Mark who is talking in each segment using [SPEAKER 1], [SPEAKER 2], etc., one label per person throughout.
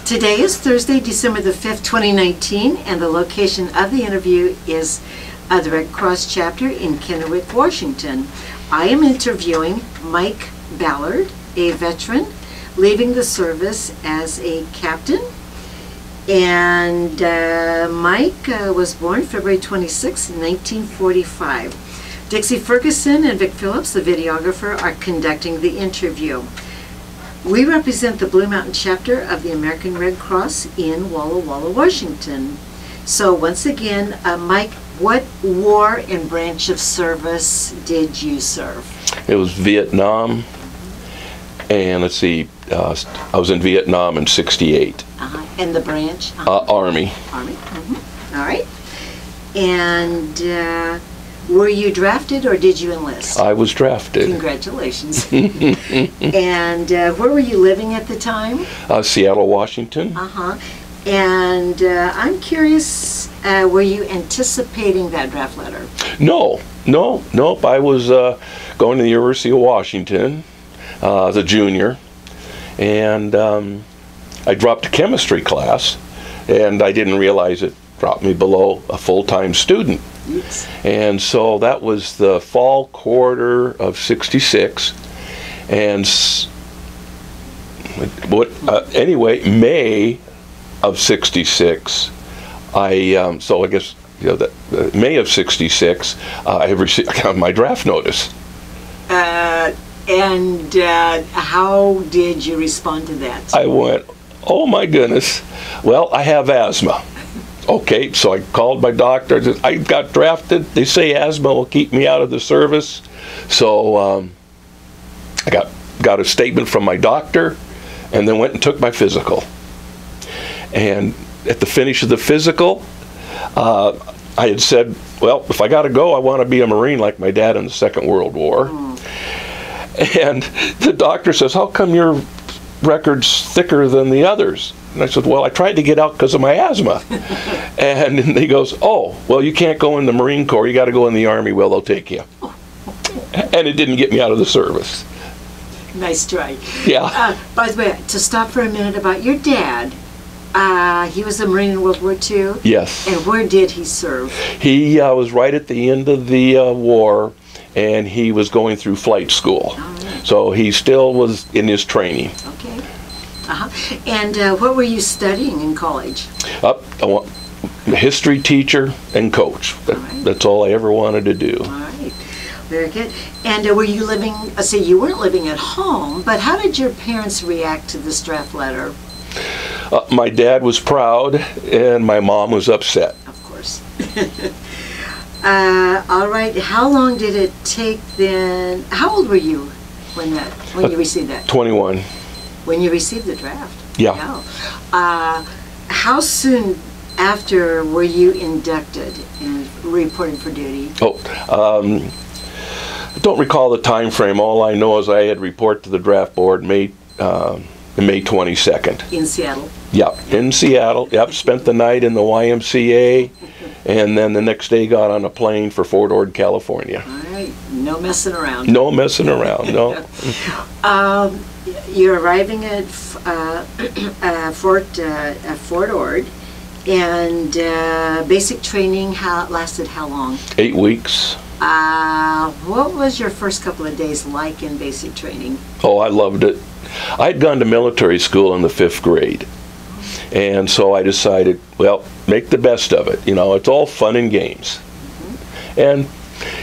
[SPEAKER 1] Today is Thursday, December the 5th, 2019, and the location of the interview is the Red Cross chapter in Kennewick, Washington. I am interviewing Mike Ballard, a veteran, leaving the service as a captain. And Mike was born February 26, 1945. Dixie Ferguson and Vic Phillips, the videographer, are conducting the interview. We represent the Blue Mountain chapter of the American Red Cross in Walla Walla, Washington. So once again, Mike, what war and branch of service did you serve?
[SPEAKER 2] It was Vietnam, and let's see, I was in Vietnam in '68.
[SPEAKER 1] And the branch?
[SPEAKER 2] Army.
[SPEAKER 1] Army, All right. And were you drafted or did you enlist?
[SPEAKER 2] I was drafted.
[SPEAKER 1] Congratulations. And where were you living at the time?
[SPEAKER 2] Seattle, Washington.
[SPEAKER 1] And I'm curious, were you anticipating that draft letter?
[SPEAKER 2] Nope. I was going to the University of Washington as a junior, and I dropped a chemistry class, and I didn't realize it dropped me below a full-time student.
[SPEAKER 1] Oops.
[SPEAKER 2] And so that was the fall quarter of '66, and anyway, May of '66, so I guess May of '66, I got my draft notice.
[SPEAKER 1] And how did you respond to that?
[SPEAKER 2] I went, oh my goodness, well, I have asthma. Okay, so I called my doctor. I got drafted. They say asthma will keep me out of the service. So I got a statement from my doctor, and then went and took my physical. And at the finish of the physical, I had said, well, if I got to go, I want to be a Marine like my dad in the Second World War. And the doctor says, how come your record's thicker than the others? And I said, well, I tried to get out because of my asthma. And he goes, oh, well, you can't go in the Marine Corps. You got to go in the Army. Well, they'll take you. And it didn't get me out of the service.
[SPEAKER 1] Nice try.
[SPEAKER 2] Yeah.
[SPEAKER 1] By the way, to stop for a minute about your dad, he was a Marine in World War II?
[SPEAKER 2] Yes.
[SPEAKER 1] And where did he serve?
[SPEAKER 2] He was right at the end of the war, and he was going through flight school.
[SPEAKER 1] Right.
[SPEAKER 2] So he still was in his training.
[SPEAKER 1] Okay. And what were you studying in college?
[SPEAKER 2] A history teacher and coach. That's all I ever wanted to do.
[SPEAKER 1] All right. Very good. And were you living, say you weren't living at home, but how did your parents react to this draft letter?
[SPEAKER 2] My dad was proud, and my mom was upset.
[SPEAKER 1] Of course. All right. How long did it take then? How old were you when you received that?
[SPEAKER 2] 21.
[SPEAKER 1] When you received the draft?
[SPEAKER 2] Yeah.
[SPEAKER 1] Wow. How soon after were you inducted and reported for duty?
[SPEAKER 2] I don't recall the time frame. All I know is I had reported to the draft board May 22nd.
[SPEAKER 1] In Seattle?
[SPEAKER 2] Yep, in Seattle. Yep, spent the night in the YMCA, and then the next day got on a plane for Fort Ord, California.
[SPEAKER 1] All right. No messing around.
[SPEAKER 2] No messing around, no.
[SPEAKER 1] You're arriving at Fort Ord, and basic training lasted how long?
[SPEAKER 2] 8 weeks.
[SPEAKER 1] What was your first couple of days like in basic training?
[SPEAKER 2] Oh, I loved it. I'd gone to military school in the 5th grade, and so I decided, well, make the best of it. It's all fun and games. And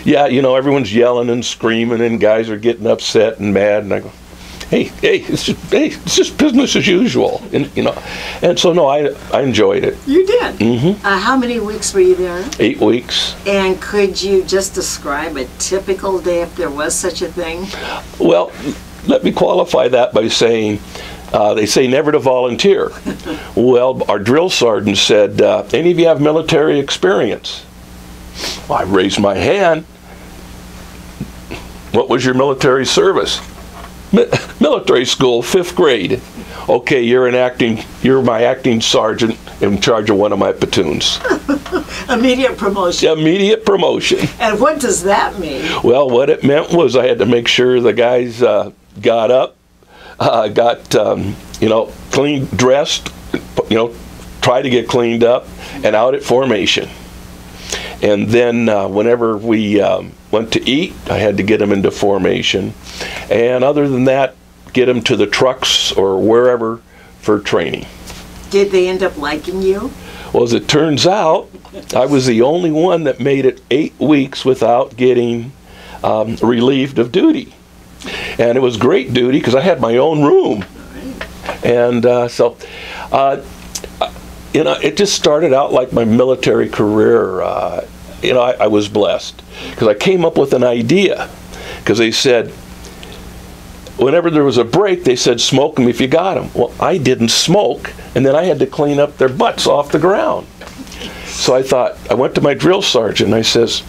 [SPEAKER 2] yeah, everyone's yelling and screaming, and guys are getting upset and mad, and I go, hey, it's just business as usual, and so no, I enjoyed it.
[SPEAKER 1] You did? How many weeks were you there? 8
[SPEAKER 2] weeks.
[SPEAKER 1] And could you just describe a typical day if there was such a thing?
[SPEAKER 2] Well, let me qualify that by saying, they say never to volunteer. Well, our drill sergeant said, any of you have military experience? Well, I raised my hand. What was your military service? Military school, 5th grade. Okay, you're my acting sergeant in charge of one of my platoons.
[SPEAKER 1] Immediate promotion.
[SPEAKER 2] Immediate promotion.
[SPEAKER 1] And what does that mean?
[SPEAKER 2] Well, what it meant was I had to make sure the guys got up, cleaned, dressed, try to get cleaned up, and out at formation. And then whenever we went to eat, I had to get them into formation. And other than that, get them to the trucks or wherever for training.
[SPEAKER 1] Did they end up liking you?
[SPEAKER 2] Well, as it turns out, I was the only one that made it 8 weeks without getting relieved of duty. And it was great duty because I had my own room. And it just started out like my military career. I was blessed because I came up with an idea, because they said, whenever there was a break, they said, smoke them if you got them. Well, I didn't smoke, and then I had to clean up their butts off the ground. So I went to my drill sergeant and I says,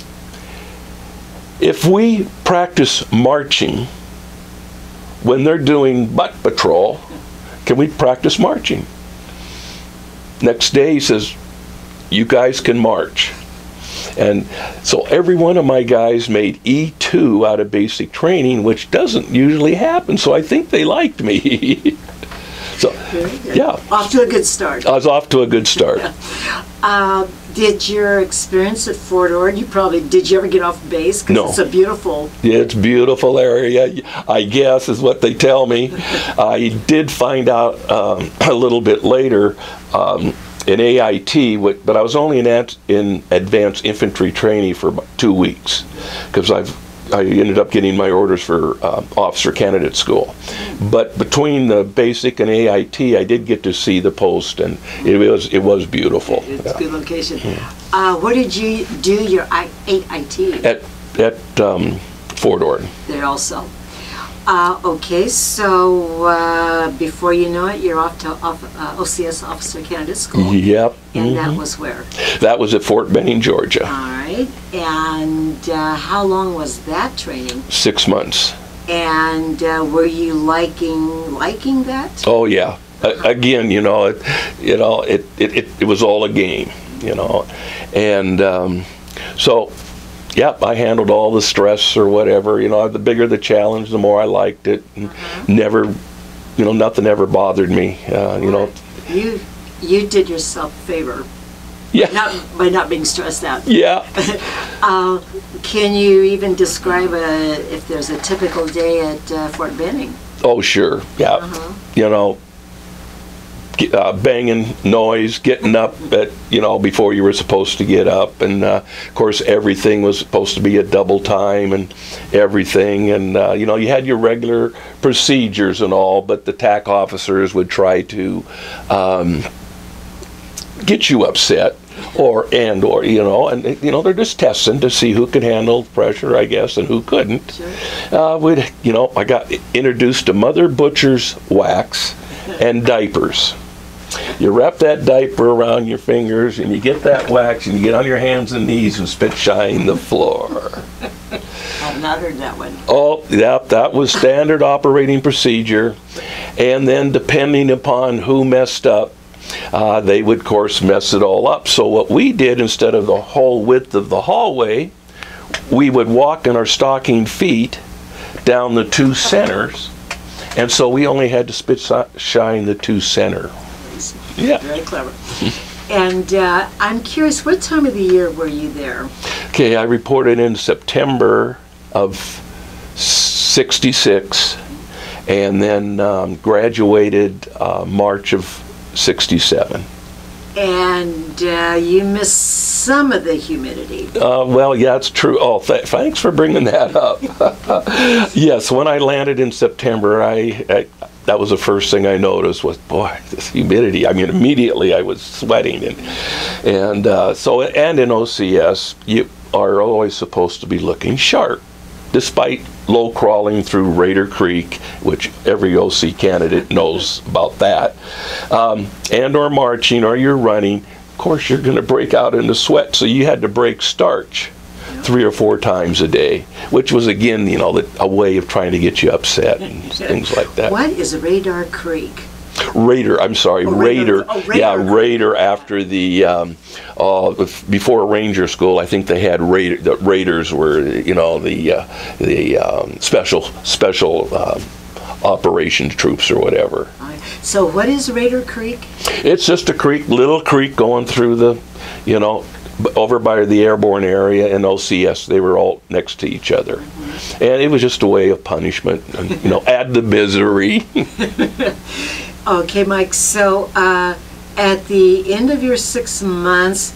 [SPEAKER 2] if we practice marching when they're doing butt patrol, can we practice marching? Next day he says, you guys can march. And so every one of my guys made E2 out of basic training, which doesn't usually happen. So I think they liked me. So, yeah.
[SPEAKER 1] Off to a good start.
[SPEAKER 2] I was off to a good start.
[SPEAKER 1] Did your experience at Fort Ord, did you ever get off base? Because
[SPEAKER 2] no.
[SPEAKER 1] It's a beautiful...
[SPEAKER 2] It's a beautiful area, I guess, is what they tell me. I did find out a little bit later in AIT, but I was only in advanced infantry training for about 2 weeks, because I ended up getting my orders for officer candidate school. But between the basic and AIT, I did get to see the post, and it was beautiful.
[SPEAKER 1] It's a good location. Where did you do your AIT?
[SPEAKER 2] At Fort Ord.
[SPEAKER 1] There also. Okay, so before you know it, you're off to OCS Officer Candidate School.
[SPEAKER 2] Yep.
[SPEAKER 1] And that was where?
[SPEAKER 2] That was at Fort Benning, Georgia.
[SPEAKER 1] All right. And how long was that training?
[SPEAKER 2] 6 months.
[SPEAKER 1] And were you liking that?
[SPEAKER 2] Oh yeah. Again, it was all a game, and so. Yep, I handled all the stress or whatever. The bigger the challenge, the more I liked it. Never, nothing ever bothered me.
[SPEAKER 1] You did yourself a favor.
[SPEAKER 2] Yeah.
[SPEAKER 1] By not being stressed out.
[SPEAKER 2] Yeah.
[SPEAKER 1] Can you even describe if there's a typical day at Fort Benning?
[SPEAKER 2] Oh, sure. Yeah. Banging noise, getting up at, before you were supposed to get up, and of course everything was supposed to be at double time and everything, and you had your regular procedures and all, but the TAC officers would try to get you upset, or and they're just testing to see who could handle pressure, I guess, and who couldn't. Sure. I got introduced to Mother Butcher's wax and diapers. You wrap that diaper around your fingers, and you get that wax, and you get on your hands and knees and spit shine the floor.
[SPEAKER 1] I've not heard that one.
[SPEAKER 2] Oh, yep, that was standard operating procedure. And then depending upon who messed up, they would, of course, mess it all up. So what we did, instead of the whole width of the hallway, we would walk in our stocking feet down the 2 centers. And so we only had to spit shine the 2 center. Yeah.
[SPEAKER 1] Very clever. And I'm curious, what time of the year were you there?
[SPEAKER 2] Okay, I reported in September of '66, and then graduated March of '67.
[SPEAKER 1] And you missed some of the humidity.
[SPEAKER 2] Well, yeah, it's true. Oh, thanks for bringing that up. Yes, when I landed in September, that was the first thing I noticed was, boy, this humidity. I mean, immediately I was sweating, and in OCS, you are always supposed to be looking sharp, despite low crawling through Raider Creek, which every OC candidate knows about that, and or marching, or you're running. Of course, you're going to break out into sweat, so you had to break starch 3 or 4 times a day, which was, again, a way of trying to get you upset and things like that.
[SPEAKER 1] What is Raider Creek?
[SPEAKER 2] Raider, I'm sorry, Raider.
[SPEAKER 1] Raider.
[SPEAKER 2] Yeah, Raider after the, before Ranger School, I think they had Raider. The Raiders were, the special operations troops or whatever.
[SPEAKER 1] So what is Raider Creek?
[SPEAKER 2] It's just a creek, little creek going through the, you know, over by the Airborne area and OCS. They were all next to each other. And it was just a way of punishment, and, you know, add the misery.
[SPEAKER 1] Okay, Mike, so at the end of your 6 months,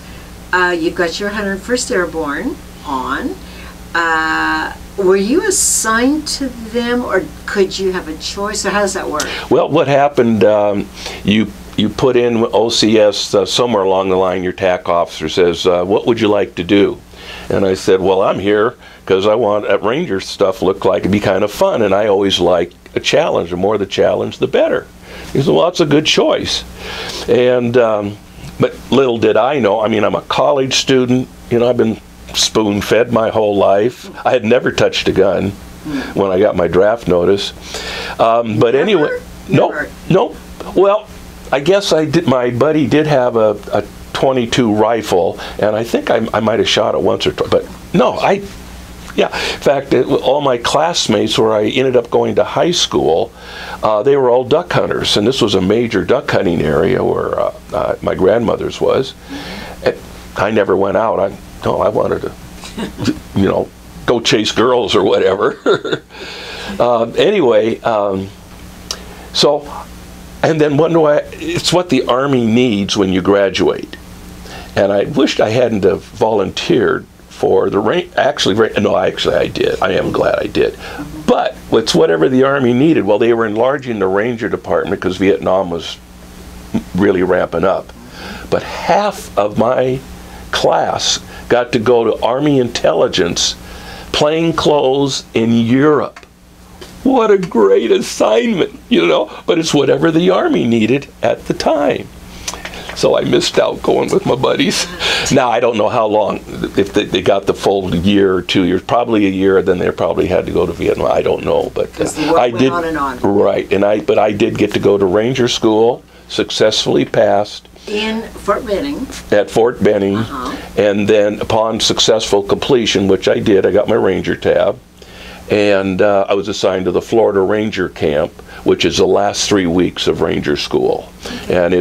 [SPEAKER 1] you got your 101st Airborne on. Were you assigned to them, or could you have a choice, or how does that work?
[SPEAKER 2] Well, what happened, you put in OCS somewhere along the line, your TAC officer says, what would you like to do? And I said, well, I'm here because I want Ranger stuff look like it'd be kind of fun, and I always like a challenge. The more the challenge, the better. He said, well, that's a good choice. And but little did I know, I mean, I'm a college student, you know, I've been spoon-fed my whole life. I had never touched a gun when I got my draft notice. But anyway, nope. Well, I guess I did. My buddy did have a 22 rifle, and I think I might have shot it once or twice. But no, yeah. In fact, all my classmates, where I ended up going to high school, they were all duck hunters, and this was a major duck hunting area where my grandmother's was. And I never went out. I wanted to, you know, go chase girls or whatever. Anyway, so, and then it's what the Army needs when you graduate. And I wished I hadn't have volunteered for the actually I did. I am glad I did. But it's whatever the Army needed. Well, they were enlarging the Ranger Department because Vietnam was really ramping up. But half of my class got to go to Army intelligence, plain clothes in Europe. What a great assignment, you know, but it's whatever the Army needed at the time. So I missed out going with my buddies. Now, I don't know how long, if they got the full year or 2 years, probably a year, then they probably had to go to Vietnam. I don't know, but I did. On and on. Right, but I did get to go to Ranger School, successfully passed.
[SPEAKER 1] In Fort Benning.
[SPEAKER 2] At Fort Benning, and then upon successful completion, which I did, I got my Ranger tab, and I was assigned to the Florida Ranger Camp, which is the last 3 weeks of Ranger School, and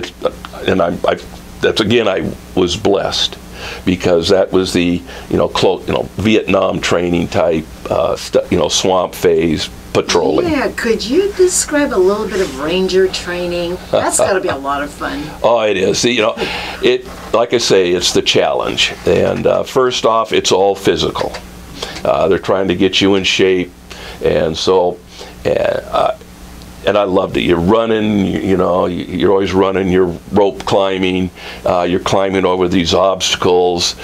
[SPEAKER 2] that's again, I was blessed because that was the Vietnam training type swamp phase patrolling.
[SPEAKER 1] Yeah, could you describe a little bit of Ranger training? That's got to be a lot of fun.
[SPEAKER 2] Oh, it is. You know, like I say, it's the challenge. And first off, it's all physical. They're trying to get you in shape, and so, and I loved it. You're running, you're always running. You're rope climbing. You're climbing over these obstacles.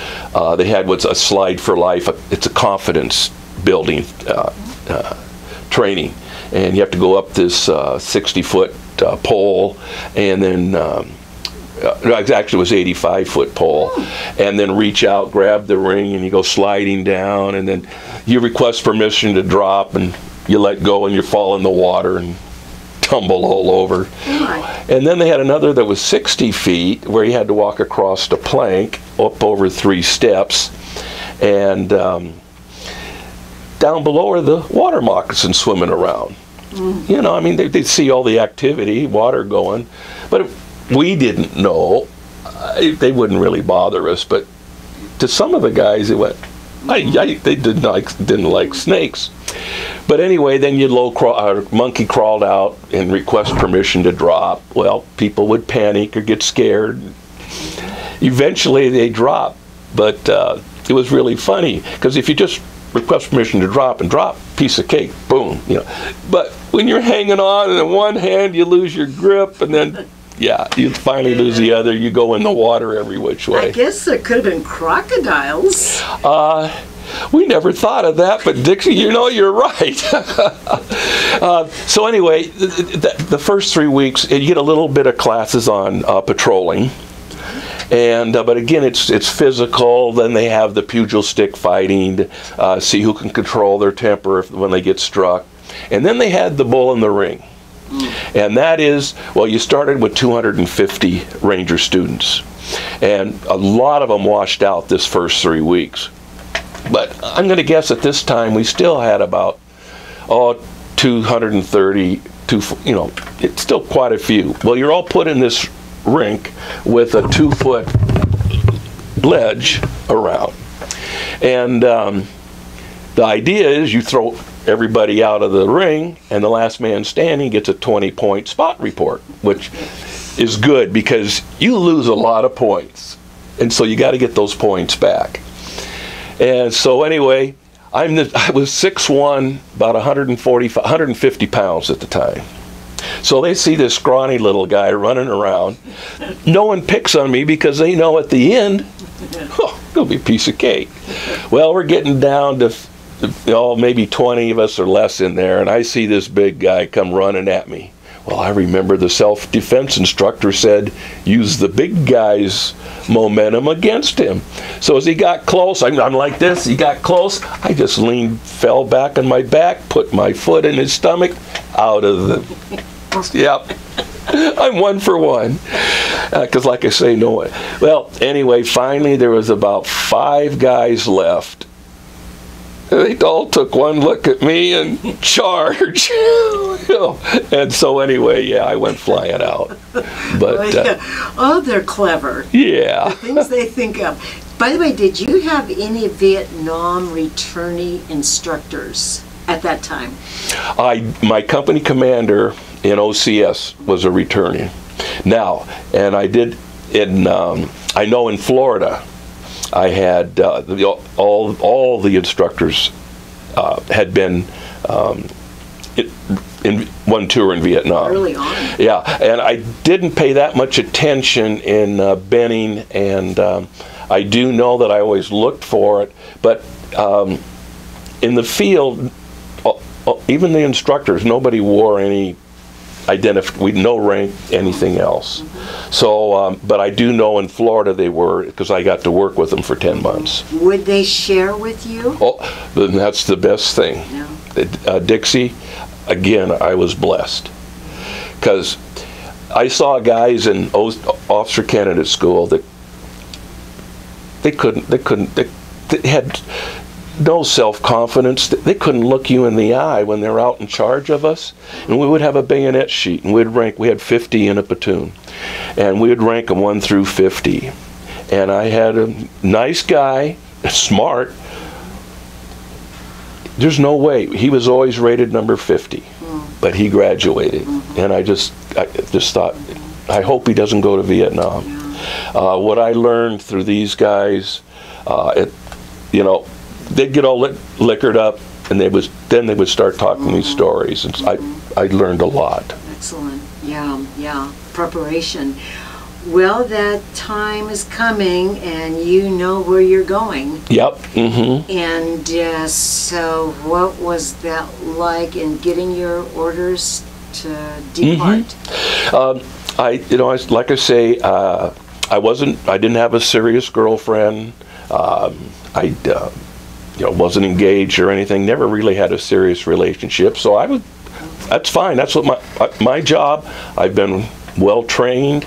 [SPEAKER 2] They had what's a slide for life. It's a confidence building training, and you have to go up this 60-foot pole, and then actually it was 85-foot pole, and then reach out, grab the ring, and you go sliding down, and then you request permission to drop, and you let go, and you fall in the water and tumble all over. And then they had another that was 60 feet where you had to walk across the plank up over 3 steps, and down below are the water moccasins swimming around. You know, I mean, they'd see all the activity, water going, but we didn't know. They wouldn't really bother us, but to some of the guys, it went, they didn't like snakes. But anyway, then monkey crawled out and request permission to drop. Well, people would panic or get scared. Eventually, they dropped, but it was really funny because if you just request permission to drop, piece of cake, boom, But when you're hanging on, and in one hand you lose your grip, and then, you finally lose the other, you go in the water every which way.
[SPEAKER 1] I guess there could have been crocodiles.
[SPEAKER 2] We never thought of that, but Dixie, you're right. So anyway, the first 3 weeks, you get a little bit of classes on patrolling. And but again, it's physical. Then they have the pugil stick fighting to see who can control their temper when they get struck. And then they had the bull in the ring. And that is, well, you started with 250 Ranger students. And a lot of them washed out this first 3 weeks. But I'm going to guess at this time we still had about 230, you know, it's still quite a few. Well, you're all put in this rink with a 2-foot ledge around. And the idea is you throw everybody out of the ring, and the last man standing gets a 20-point spot report, which is good because you lose a lot of points. And so you got to get those points back. And so anyway, I was 6'1", about 150 pounds at the time. So they see this scrawny little guy running around. No one picks on me because they know at the end, oh, it'll be a piece of cake. Well, we're getting down to, maybe 20 of us or less in there, and I see this big guy come running at me. Well, I remember the self-defense instructor said, use the big guy's momentum against him. So as he got close, I'm like this, he got close, I just leaned, fell back on my back, put my foot in his stomach, out of the, yep. I'm 1 for 1. Because like I say, no one. Well, anyway, finally there was about 5 guys left. They all took one look at me and charged. And so anyway, yeah, I went flying out. But
[SPEAKER 1] oh, they're clever.
[SPEAKER 2] Yeah.
[SPEAKER 1] The things they think of. By the way, did you have any Vietnam returnee instructors at that time?
[SPEAKER 2] My company commander in OCS was a returnee. Now, and I did in I know in Florida, I had all the instructors had been in one tour in Vietnam.
[SPEAKER 1] Early on.
[SPEAKER 2] Yeah, and I didn't pay that much attention in Benning, and I do know that I always looked for it, but in the field, even the instructors, nobody wore any no rank, anything else. So, but I do know in Florida they were, because I got to work with them for 10 months.
[SPEAKER 1] Would they share with you?
[SPEAKER 2] Oh, then that's the best thing.
[SPEAKER 1] No.
[SPEAKER 2] Dixie, again, I was blessed. Because I saw guys in officer candidate school that they had no self-confidence. They couldn't look you in the eye when they were out in charge of us. And we would have a bayonet sheet, and we had 50 in a platoon. And we would rank them 1 through 50. And I had a nice guy, smart. There's no way. He was always rated number 50, but he graduated. And I just thought, I hope he doesn't go to Vietnam. What I learned through these guys, they'd get all liquored up, and then they would start talking these stories, and I learned a lot.
[SPEAKER 1] Excellent. Yeah. Preparation. Well, that time is coming, and you know where you're going.
[SPEAKER 2] Yep.
[SPEAKER 1] And so, what was that like in getting your orders to depart?
[SPEAKER 2] Like I say, I didn't have a serious girlfriend. Wasn't engaged or anything, never really had a serious relationship, so that's fine. That's what my job. I've been well trained.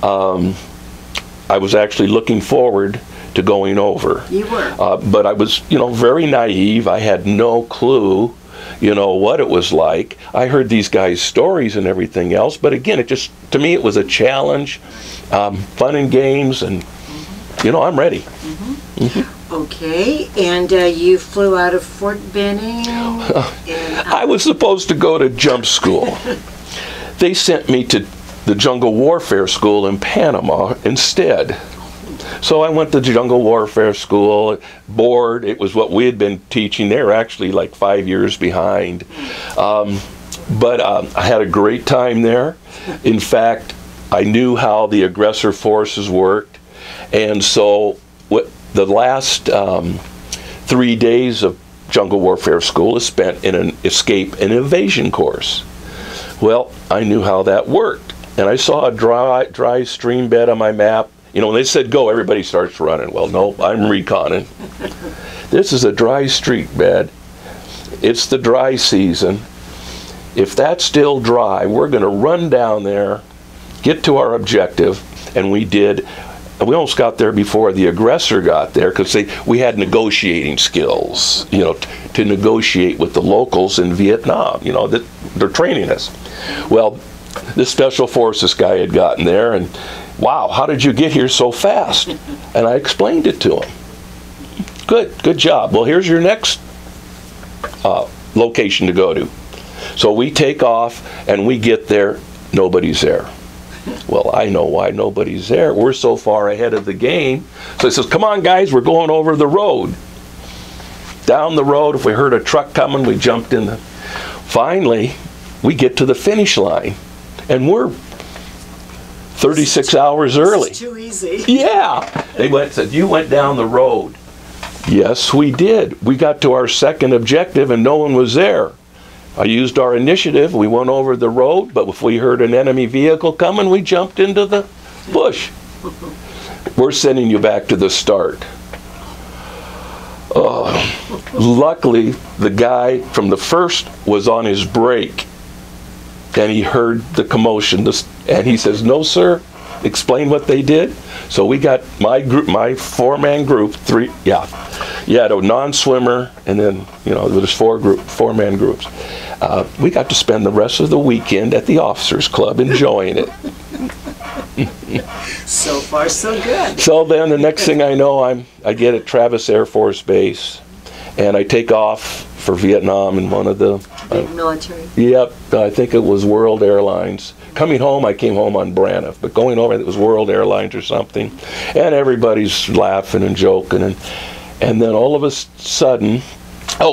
[SPEAKER 2] I was actually looking forward to going over.
[SPEAKER 1] You were.
[SPEAKER 2] But I was, very naive. I had no clue, what it was like. I heard these guys' stories and everything else, but again, to me, it was a challenge, fun and games, and, I'm ready.
[SPEAKER 1] Okay, and you flew out of Fort Benning?
[SPEAKER 2] I was supposed to go to jump school. They sent me to the jungle warfare school in Panama instead. So I went to jungle warfare school, board. It was what we had been teaching. They were actually like 5 years behind. But I had a great time there. In fact, I knew how the aggressor forces worked. And so the last 3 days of jungle warfare school is spent in an escape and evasion course. Well, I knew how that worked. And I saw a dry stream bed on my map. When they said go, everybody starts running. Well, no, I'm reconning. This is a dry street bed. It's the dry season. If that's still dry, we're going to run down there, get to our objective, and we did. we almost got there before the aggressor got there, because we had negotiating skills, you know, to negotiate with the locals in Vietnam, you know, that they're training us. Well, this Special Forces guy had gotten there, and wow, how did you get here so fast? And I explained it to him. Good job. Well, here's your next location to go to. So we take off, and we get there, nobody's there. Well, I know why nobody's there. We're so far ahead of the game. So he says, come on, guys, we're going over the road. Down the road, if we heard a truck coming, we jumped in. Finally, we get to the finish line, and we're 36 hours early.
[SPEAKER 1] It's too easy.
[SPEAKER 2] Yeah. They said, you went down the road. Yes, we did. We got to our second objective, and no one was there. I used our initiative. We went over the road, but if we heard an enemy vehicle coming, we jumped into the bush. We're sending you back to the start. Luckily, the guy from the first was on his break, and he heard the commotion, and he says, no, sir, explain what they did. So we got my group, my four-man group, a non-swimmer, and then, you know, there was four-man groups. We got to spend the rest of the weekend at the officers' club enjoying it.
[SPEAKER 1] So far, so good.
[SPEAKER 2] So then the next thing I know, I get at Travis Air Force Base, and I take off for Vietnam in one of the
[SPEAKER 1] big military.
[SPEAKER 2] Yep, I think it was World Airlines. Coming home, I came home on Braniff, but going over, it was World Airlines or something, and everybody's laughing and joking, and then all of a sudden,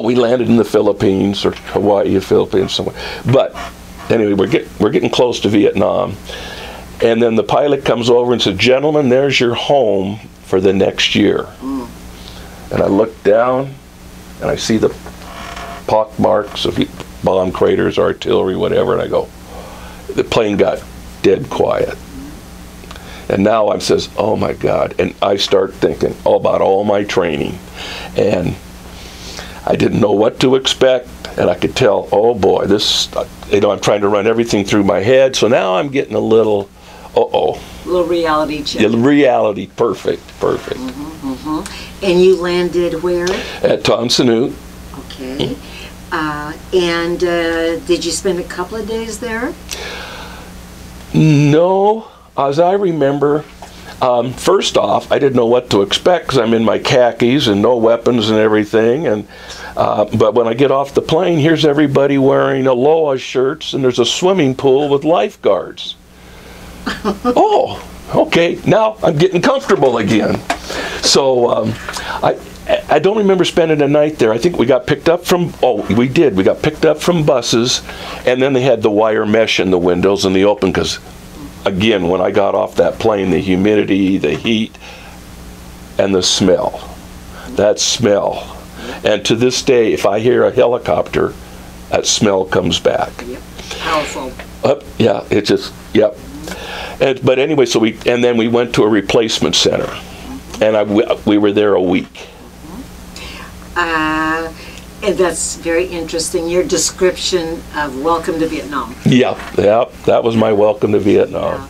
[SPEAKER 2] we landed in the Philippines or Hawaii, Philippines somewhere. But anyway, we're getting close to Vietnam, and then the pilot comes over and says, "Gentlemen, there's your home for the next year." And I look down, and I see the pock marks of bomb craters, artillery, whatever, and I go, the plane got dead quiet. And now I says, oh my God, and I start thinking about all my training, and I didn't know what to expect, and I could tell, oh boy, this, you know, I'm trying to run everything through my head, so now I'm getting a little,
[SPEAKER 1] little reality check.
[SPEAKER 2] Yeah, reality, perfect.
[SPEAKER 1] And you landed where?
[SPEAKER 2] At Thompson Nhut.
[SPEAKER 1] Okay. And did you spend a couple of days there?
[SPEAKER 2] No, as I remember, first off, I didn't know what to expect because I'm in my khakis and no weapons and everything. And but when I get off the plane, here's everybody wearing Aloha shirts, and there's a swimming pool with lifeguards. Oh, okay, now I'm getting comfortable again. So I don't remember spending a night there. I think we got picked up from, we did. We got picked up from buses, and then they had the wire mesh in the windows in the open because, again, when I got off that plane, the humidity, the heat, and the smell. That smell. And to this day, if I hear a helicopter, that smell comes back.
[SPEAKER 1] Yep. Powerful.
[SPEAKER 2] Yeah, it just, yep. But anyway, then we went to a replacement center, and we were there a week.
[SPEAKER 1] And that's very interesting, your description of welcome to Vietnam.
[SPEAKER 2] Yeah, that was my welcome to Vietnam.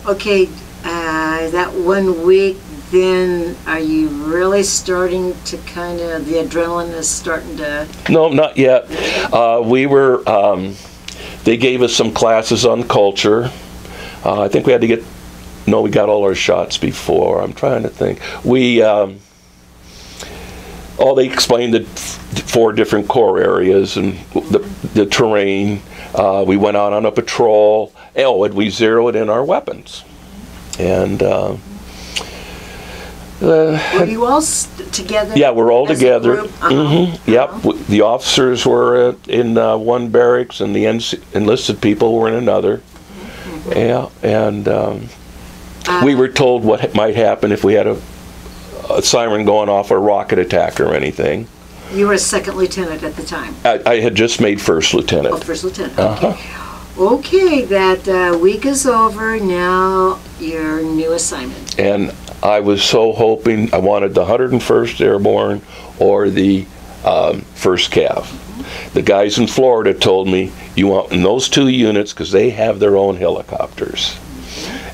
[SPEAKER 1] Okay, that 1 week, then are you really starting to kind of, the adrenaline is starting to...
[SPEAKER 2] No, not yet. We were, they gave us some classes on culture. I think we had to get, no, we got all our shots before. I'm trying to think. They explained the 4 different core areas and the terrain. We went out on a patrol, and we zeroed in our weapons. And
[SPEAKER 1] were you all together?
[SPEAKER 2] Yeah, we're all together. Yep. The officers were in one barracks, and the enlisted people were in another. Yeah, and we were told what might happen if we had a siren going off, or a rocket attack or anything.
[SPEAKER 1] You were a second lieutenant at the time?
[SPEAKER 2] I had just made first lieutenant.
[SPEAKER 1] Oh, first lieutenant, okay. Okay, that week is over, now your new assignment.
[SPEAKER 2] And I was so hoping, I wanted the 101st Airborne or the 1st Cav. The guys in Florida told me, you want in those 2 units because they have their own helicopters.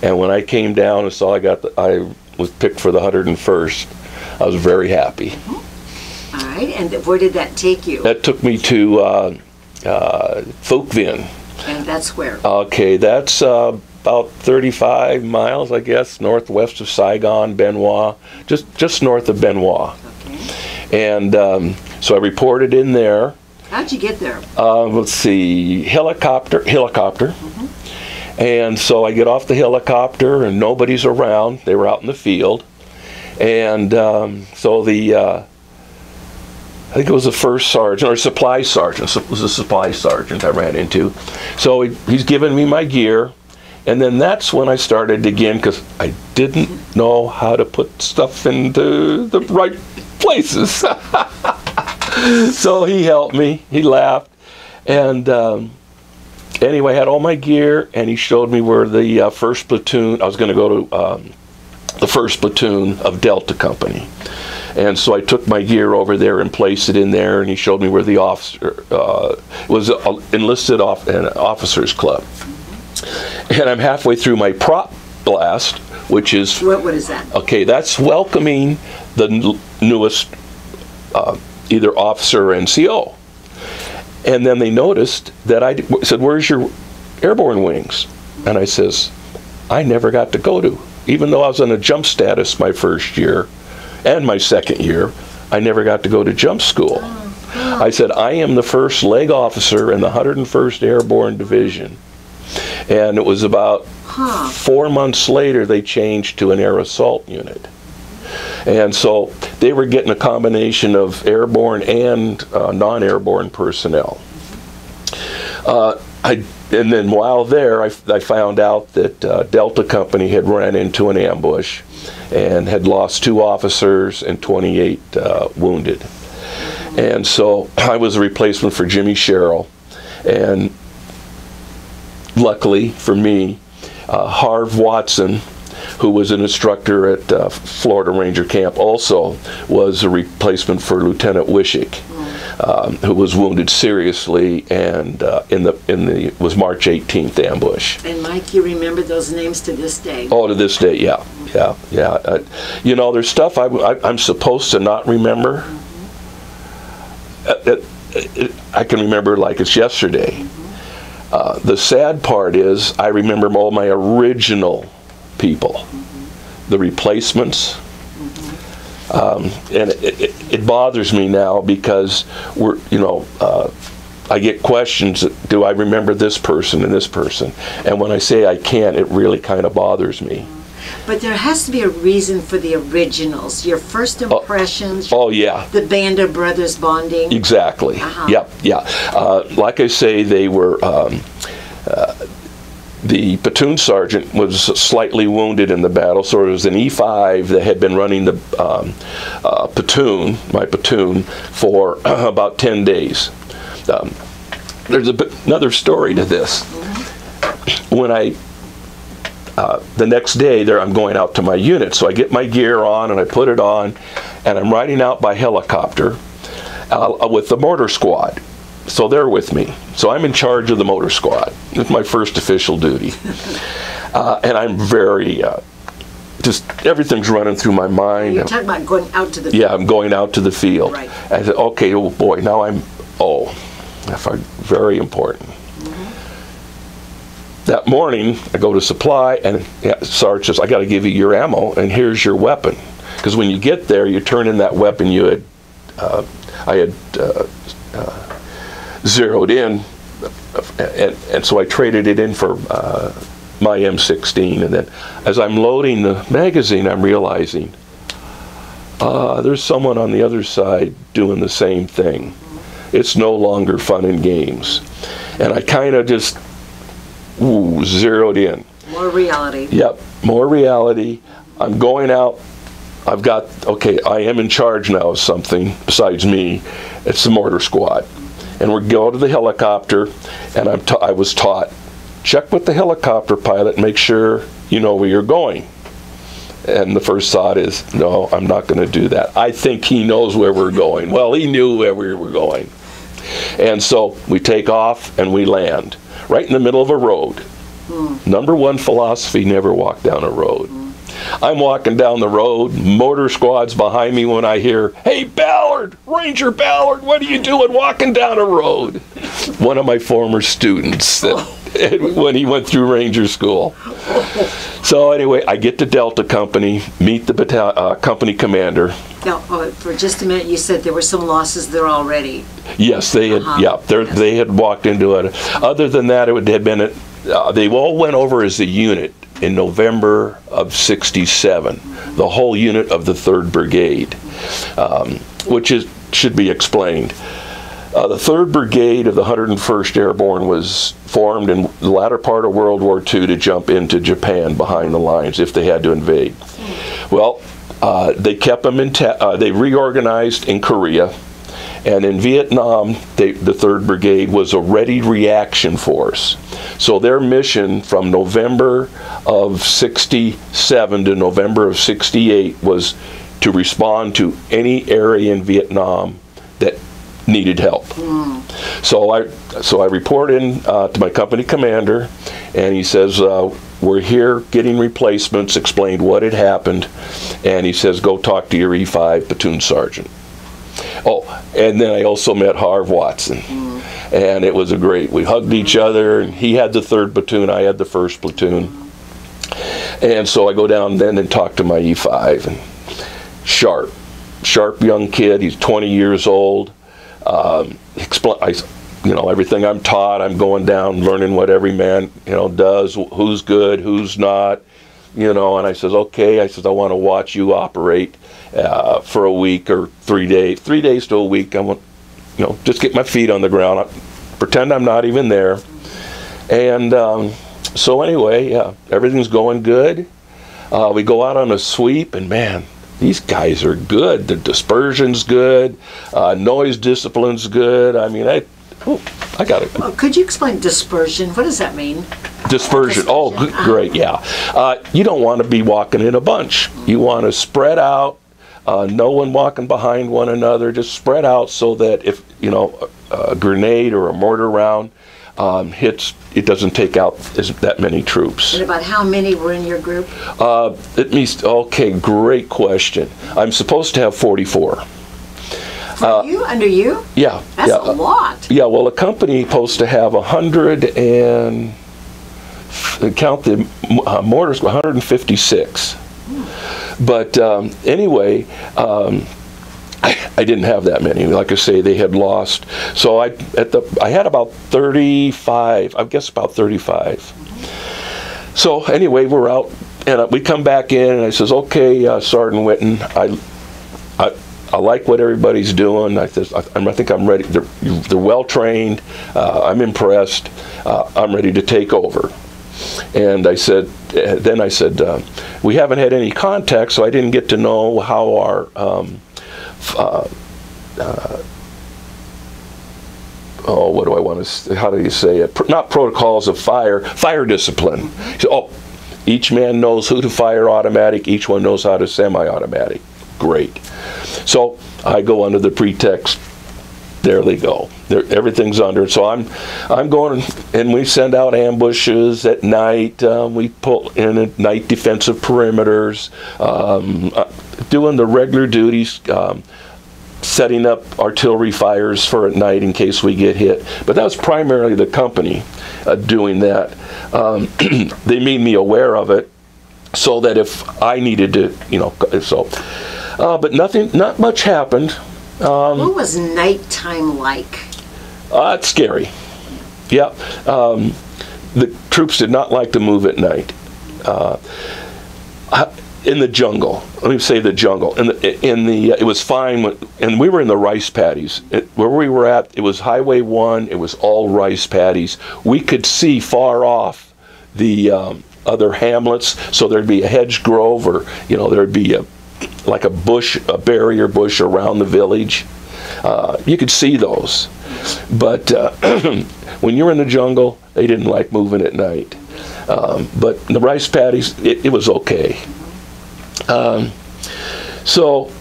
[SPEAKER 2] And when I came down and saw I was picked for the 101st, I was very happy.
[SPEAKER 1] All right, and where did that take you?
[SPEAKER 2] That took me to Phouc Vinh.
[SPEAKER 1] And that's where?
[SPEAKER 2] Okay, that's about 35 miles, I guess, northwest of Saigon, Benoit, just north of Benoit.
[SPEAKER 1] Okay.
[SPEAKER 2] And so I reported in there.
[SPEAKER 1] How'd you get there?
[SPEAKER 2] Let's see, helicopter. Mm-hmm. And so I get off the helicopter and nobody's around. They were out in the field. And so I think it was the first sergeant, or supply sergeant. It was a supply sergeant I ran into. So he's giving me my gear. And then that's when I started again, because I didn't know how to put stuff into the right places. So he helped me. He laughed. And anyway, I had all my gear, and he showed me where the first platoon, I was going to go to the first platoon of Delta Company. And so I took my gear over there and placed it in there, and he showed me where the officer was enlisted in an officers club. And I'm halfway through my prop blast, which is...
[SPEAKER 1] What is that?
[SPEAKER 2] Okay, that's welcoming the newest either officer or NCO. And then they noticed that I said, "Where's your airborne wings?" And I says, "I never got to go to. Even though I was on a jump status my first year and my second year, I never got to go to jump school." I said, "I am the first leg officer in the 101st Airborne Division." And it was about 4 months later they changed to an air assault unit. And so they were getting a combination of airborne and non-airborne personnel. And then while there, I found out that Delta Company had run into an ambush and had lost 2 officers and 28 wounded. And so I was a replacement for Jimmy Sherrill. And luckily for me, Harv Watson, who was an instructor at Florida Ranger Camp, also was a replacement for Lieutenant Wishick, who was wounded seriously and was March 18th ambush.
[SPEAKER 1] And Mike, you remember those names to this day?
[SPEAKER 2] Oh, to this day, yeah. You know, there's stuff I'm supposed to not remember. I can remember like it's yesterday. The sad part is I remember all my original people, the replacements, and it bothers me now because I get questions, do I remember this person and this person? And when I say I can't, it really kind of bothers me.
[SPEAKER 1] But there has to be a reason for the originals, your first impressions.
[SPEAKER 2] Oh yeah.
[SPEAKER 1] The Band of Brothers bonding.
[SPEAKER 2] Exactly. Yep, yeah. Like I say, they were, the platoon sergeant was slightly wounded in the battle, so it was an E5 that had been running the my platoon, for about 10 days. There's another story to this. When the next day there, I'm going out to my unit, so I get my gear on and I put it on, and I'm riding out by helicopter with the mortar squad. So they're with me. So I'm in charge of the motor squad. It's my first official duty. And I'm very, just everything's running through my mind.
[SPEAKER 1] You're talking about going out to the field.
[SPEAKER 2] Yeah, I'm going out to the field.
[SPEAKER 1] Right.
[SPEAKER 2] I said, okay, oh boy, now that's very important. That morning, I go to supply, and Sarge says, "I got to give you your ammo, and here's your weapon." Because when you get there, you turn in that weapon you had, I had zeroed in, and so I traded it in for my M16. And then as I'm loading the magazine, I'm realizing there's someone on the other side doing the same thing. It's no longer fun and games. And I kind of just zeroed in.
[SPEAKER 1] More reality.
[SPEAKER 2] Yep, more reality. I'm going out. I've got, okay, I am in charge now of something besides me. It's the mortar squad. And we go to the helicopter, and I was taught, check with the helicopter pilot, make sure you know where you're going. And the first thought is, no, I'm not going to do that. I think he knows where we're going. Well, he knew where we were going. And so we take off and we land right in the middle of a road. Number one philosophy, never walk down a road. I'm walking down the road, mortar squad's behind me when I hear, "Hey, Ballard, Ranger Ballard, what are you doing walking down a road?" One of my former students, when he went through Ranger School. So anyway, I get to Delta Company, meet the company commander.
[SPEAKER 1] Now, for just a minute, you said there were some losses there already.
[SPEAKER 2] Yes, they had. They had walked into it. Other than that, it had been. They all went over as a unit in November of '67. The whole unit of the 3rd Brigade, which should be explained. The 3rd Brigade of the 101st Airborne was formed in the latter part of World War II to jump into Japan behind the lines if they had to invade. Well, they kept them they reorganized in Korea, and in Vietnam, the 3rd Brigade was a ready reaction force. So their mission from November of '67 to November of '68 was to respond to any area in Vietnam that needed help. So I report in to my company commander, and he says, "We're here getting replacements," explained what had happened, and he says, "Go talk to your E5 platoon sergeant." Oh, and then I also met Harv Watson, and it was we hugged each other, and he had the 3rd platoon, I had the 1st platoon, and so I go down then and talk to my E5, and sharp young kid, he's 20 years old, everything I'm taught, I'm going down, learning what every man, does, who's good, who's not, and I says, okay, I says, I want to watch you operate for a week or 3 days to a week. I want, just get my feet on the ground, pretend I'm not even there. And so anyway, everything's going good. We go out on a sweep, and man, these guys are good. The dispersion's good. Noise discipline's good. I mean, I got it.
[SPEAKER 1] Could you explain dispersion? What does that mean?
[SPEAKER 2] Dispersion. Oh, great, yeah. You don't want to be walking in a bunch. You want to spread out, no one walking behind one another, just spread out so that if, a grenade or a mortar round hits, it doesn't take out that many troops.
[SPEAKER 1] And about how many were in your group?
[SPEAKER 2] Okay, great question. I'm supposed to have 44.
[SPEAKER 1] You? Under you?
[SPEAKER 2] Yeah.
[SPEAKER 1] That's a lot.
[SPEAKER 2] Yeah, well, a company supposed to have 100 and, count the mortars, 156. But anyway, I didn't have that many. Like I say, they had lost. So I had about 35, I guess about 35. So anyway, we're out, and we come back in, and I says, okay, Sergeant Whitten, I like what everybody's doing. I think I'm ready. They're well trained. I'm impressed. I'm ready to take over. And I said, we haven't had any contact, so I didn't get to know how our what do I want to? How do you say it? Not protocols of fire discipline. So, each man knows who to fire automatic. Each one knows how to semi-automatic. Great. So I go under the pretext, there they go. Everything's under. So I'm going, and we send out ambushes at night. We pull in at night defensive perimeters, doing the regular duties, setting up artillery fires for at night in case we get hit. But that was primarily the company doing that. They made me aware of it so that if I needed to, but not much happened.
[SPEAKER 1] What was nighttime like?
[SPEAKER 2] It's scary. Yeah. The troops did not like to move at night. In the jungle, let me say the jungle. It was fine, and we were in the rice paddies. Where we were at, it was Highway 1, it was all rice paddies. We could see far off the other hamlets, so there'd be a hedge grove, or, there'd be like a bush, a barrier bush around the village. You could see those. But when you're in the jungle, they didn't like moving at night. But the rice paddies, it was okay. So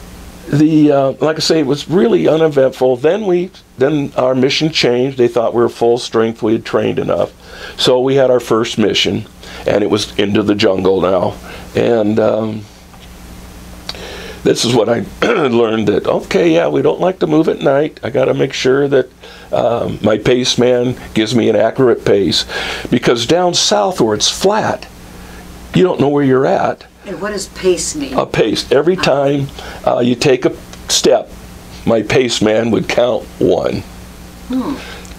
[SPEAKER 2] like I say, it was really uneventful. Then our mission changed. They thought we were full strength. We had trained enough. So we had our first mission, and it was into the jungle now. And this is what I learned, that, okay, yeah, we don't like to move at night. I got to make sure that my pace man gives me an accurate pace. Because down south where it's flat, you don't know where you're at.
[SPEAKER 1] And what does pace mean?
[SPEAKER 2] A pace. Every time you take a step, my pace man would count 1,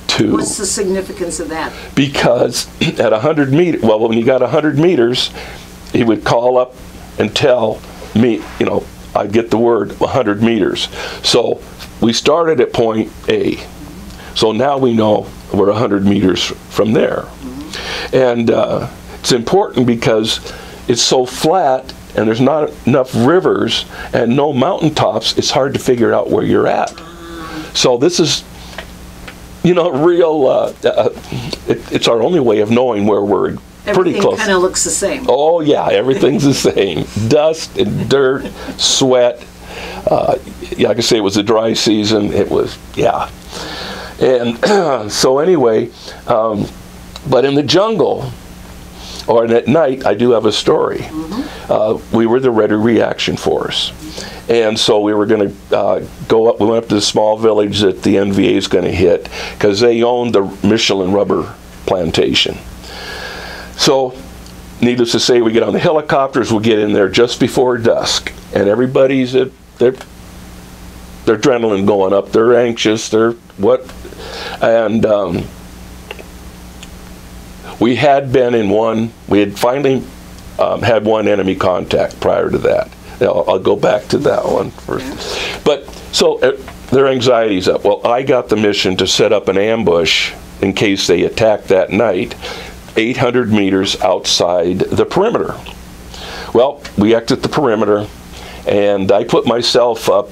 [SPEAKER 2] 2.
[SPEAKER 1] What's the significance of that?
[SPEAKER 2] Because at 100 meters, well, when you got 100 meters, he would call up and tell me, I'd get the word 100 meters. So we started at point A. So now we know we're 100 meters from there. And it's important because it's so flat and there's not enough rivers and no mountaintops, it's hard to figure out where you're at. So this is, real, it's our only way of knowing where we're pretty close.
[SPEAKER 1] Everything kind of looks the same.
[SPEAKER 2] Oh yeah, everything's the same. Dust and dirt, sweat. Like I say, it was a dry season. It was, yeah. And so anyway, but in the jungle, or at night, I do have a story. We were the Ready Reaction Force. And so we were going to go up, we went up to the small village that the NVA is going to hit, because they owned the Michelin rubber plantation. So, needless to say, we get on the helicopters, we get in there just before dusk, and everybody's their adrenaline going up, they're anxious, and we had been in one, we had finally had one enemy contact prior to that. I'll go back to that one first. But, so their anxiety's up. Well, I got the mission to set up an ambush in case they attacked that night, 800 meters outside the perimeter. Well, we exit the perimeter, and I put myself up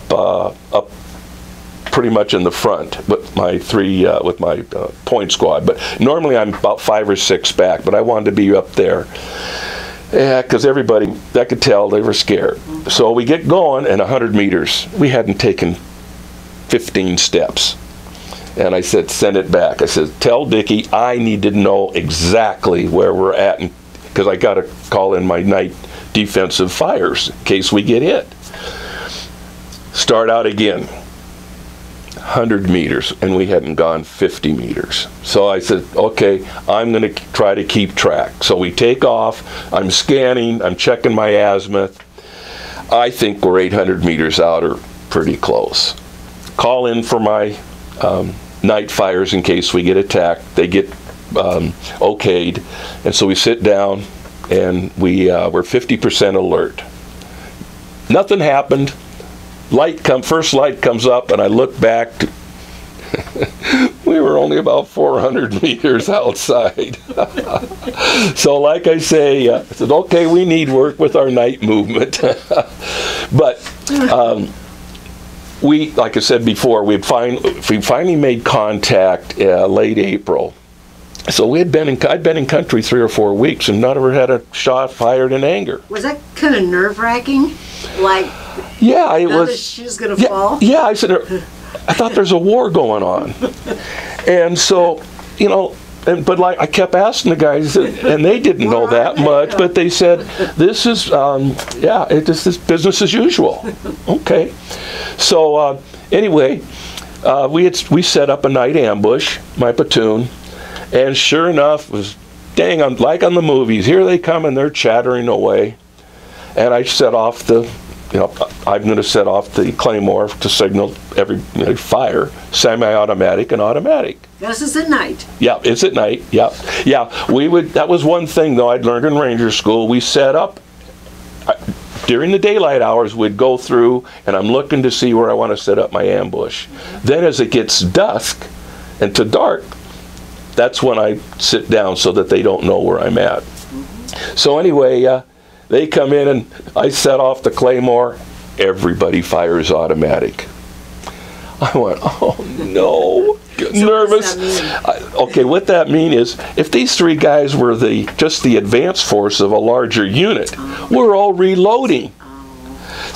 [SPEAKER 2] pretty much in the front with my point squad. But normally I'm about 5 or 6 back, but I wanted to be up there. Yeah, because everybody, I could tell they were scared. So we get going, and 100 meters. We hadn't taken 15 steps. And I said, send it back. I said, tell Dickie I need to know exactly where we're at, because I got to call in my night defensive fires in case we get hit. Start out again. 100 meters, and we hadn't gone 50 meters. So I said, okay, I'm going to try to keep track. So we take off, I'm scanning, I'm checking my azimuth. I think we're 800 meters out, or pretty close. Call in for my night fires in case we get attacked. They get okayed, and so we sit down, and we're 50% alert. Nothing happened. First light comes up, and I look back. We were only about 400 meters outside. So like I say, I said, okay, we need work with our night movement. But like I said before, we finally made contact late April. So I'd been in country 3 or 4 weeks and not ever had a shot fired in anger.
[SPEAKER 1] Was that kind of nerve-wracking? Like,
[SPEAKER 2] yeah, it was.
[SPEAKER 1] The shoe's gonna fall.
[SPEAKER 2] Yeah, I said, I thought there's a war going on, and so, but like I kept asking the guys, and they didn't know that much, but they said, this is, this is business as usual. Okay, so anyway, we set up a night ambush, my platoon, and sure enough, like on the movies, here they come and they're chattering away, and I set off I'm going to set off the claymore to signal every fire, semi-automatic and automatic.
[SPEAKER 1] This is at night.
[SPEAKER 2] Yeah, it's at night. Yeah. That was one thing though I'd learned in Ranger School. We set up during the daylight hours. We'd go through, and I'm looking to see where I want to set up my ambush. Then as it gets dusk and to dark, that's when I sit down so that they don't know where I'm at. So anyway, they come in and I set off the claymore. Everybody fires automatic. I went, oh no, nervous. Okay, what that means is, if these 3 guys were just the advance force of a larger unit, we're all reloading.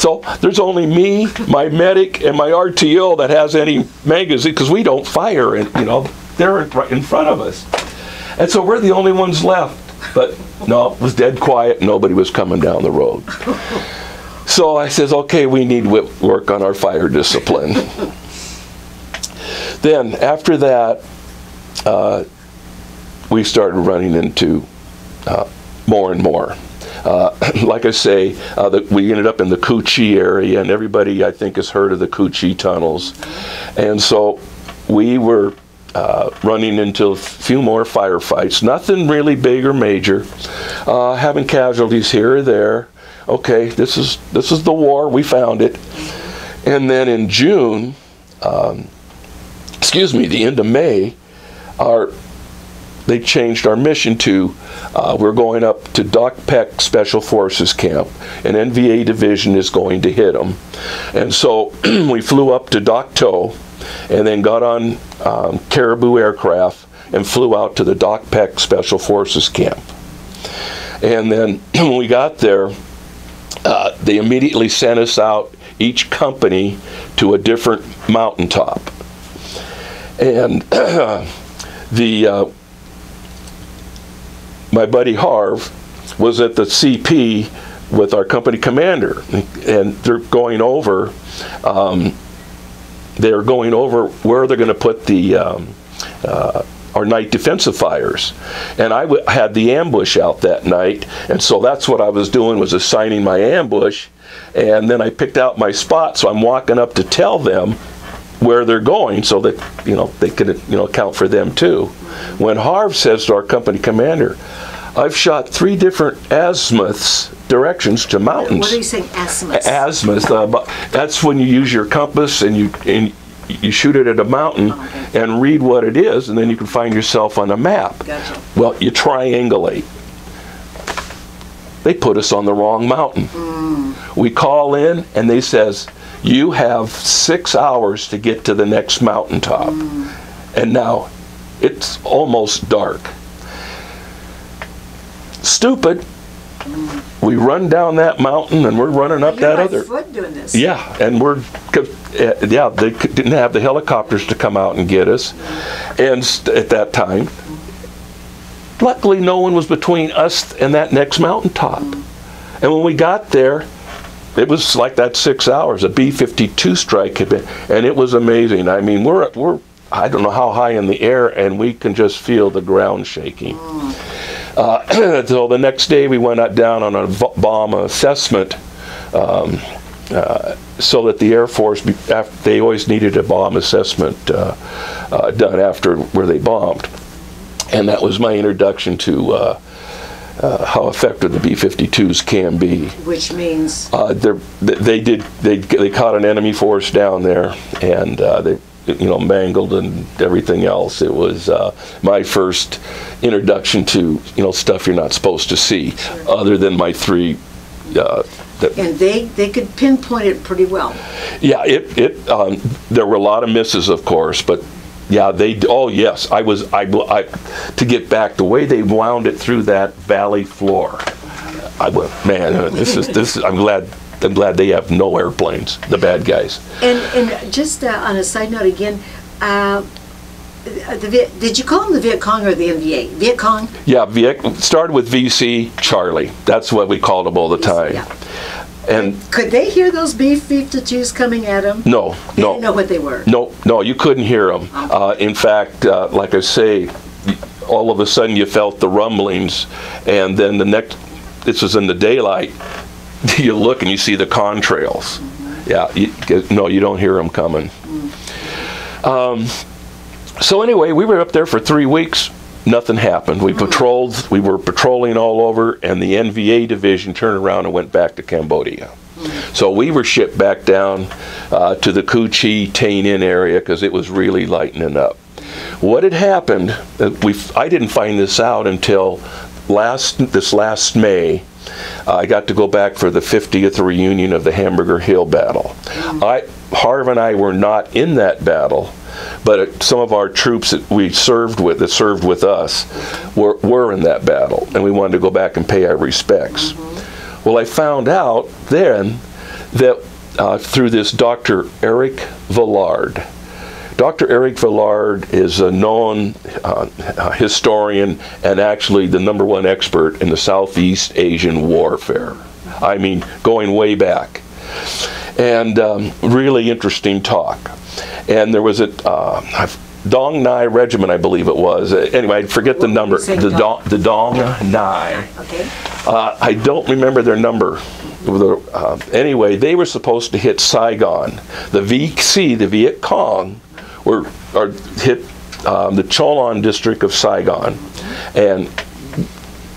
[SPEAKER 2] So there's only me, my medic, and my RTO that has any magazine, because we don't fire, and they're right in front of us. And so we're the only ones left. But no, it was dead quiet. Nobody was coming down the road. So I says, okay, we need to work on our fire discipline. Then after that, we started running into more and more. Like I say, we ended up in the Phouc Vinh area, and everybody, I think, has heard of the Phouc Vinh tunnels. And so we were running into a few more firefights. Nothing really big or major. Having casualties here or there. Okay, this is the war. We found it. And then in June, the end of May, they changed our mission to we're going up to Doc Peck Special Forces Camp. An NVA division is going to hit them. And so we flew up to Doc Toe and then got on Caribou aircraft and flew out to the Doc Peck Special Forces Camp. And then when we got there, they immediately sent us out, each company, to a different mountaintop. And my buddy Harv was at the CP with our company commander, and they're going over where they're going to put the our night defensive fires. And I had the ambush out that night, and so that's what I was doing, was assigning my ambush. And then I picked out my spot, so I'm walking up to tell them where they're going, so that they could account for them too. When Harv says to our company commander, I've shot 3 different azimuths directions to mountains.
[SPEAKER 1] What are you saying, azimuths?
[SPEAKER 2] Azimuths. That's when you use your compass and you shoot it at a mountain and read what it is, and then you can find yourself on a map.
[SPEAKER 1] Gotcha.
[SPEAKER 2] Well, you triangulate. They put us on the wrong mountain. We call in, and they says, you have 6 hours to get to the next mountaintop. And now it's almost dark. Stupid. We run down that mountain, and we're running up that other.
[SPEAKER 1] You're on foot doing this.
[SPEAKER 2] Yeah, and they didn't have the helicopters to come out and get us, and at that time, luckily no one was between us and that next mountaintop. And when we got there, it was like that 6 hours. A B-52 strike had been, and it was amazing. I mean, we're I don't know how high in the air, and we can just feel the ground shaking. So the next day we went down on a bomb assessment, so that the Air Force, they always needed a bomb assessment done after where they bombed. And that was my introduction to how effective the B-52s can be.
[SPEAKER 1] Which means?
[SPEAKER 2] They caught an enemy force down there, and they mangled and everything else. It was my first introduction to stuff you're not supposed to see, other than my 3.
[SPEAKER 1] And they could pinpoint it pretty well.
[SPEAKER 2] Yeah, there were a lot of misses, of course, but yeah, oh yes, to get back, the way they wound it through that valley floor, I went, man, this is I'm glad they have no airplanes, the bad guys.
[SPEAKER 1] And just on a side note again, did you call them the Viet Cong or the NVA? Viet Cong?
[SPEAKER 2] Yeah, started with VC Charlie. That's what we called them all the time.
[SPEAKER 1] Yeah.
[SPEAKER 2] And
[SPEAKER 1] could they hear those B-52s coming at them?
[SPEAKER 2] No,
[SPEAKER 1] They didn't know what they were?
[SPEAKER 2] No, you couldn't hear them. In fact, like I say, all of a sudden you felt the rumblings, and then this was in the daylight, you look and you see the contrails. Yeah, you don't hear them coming. So anyway, we were up there for 3 weeks. Nothing happened. We were patrolling all over, and the NVA division turned around and went back to Cambodia. So we were shipped back down to the Phouc Vinh, Tay Ninh area, because it was really lightening up. What had happened, I didn't find this out until this last May. I got to go back for the 50th reunion of the Hamburger Hill battle. Harv and I were not in that battle, but some of our troops that served with us were in that battle, and we wanted to go back and pay our respects. Well, I found out then that through this Dr. Eric Ballard. Dr. Eric Ballard is a known historian and actually the #1 expert in the Southeast Asian warfare. I mean, going way back. And really interesting talk. And there was a Dong Nai Regiment, I believe it was. Anyway, I forget the number. The Dong Nai.
[SPEAKER 1] Okay.
[SPEAKER 2] I don't remember their number. Anyway, they were supposed to hit Saigon. The VC, the Viet Cong, hit the Cholon district of Saigon, and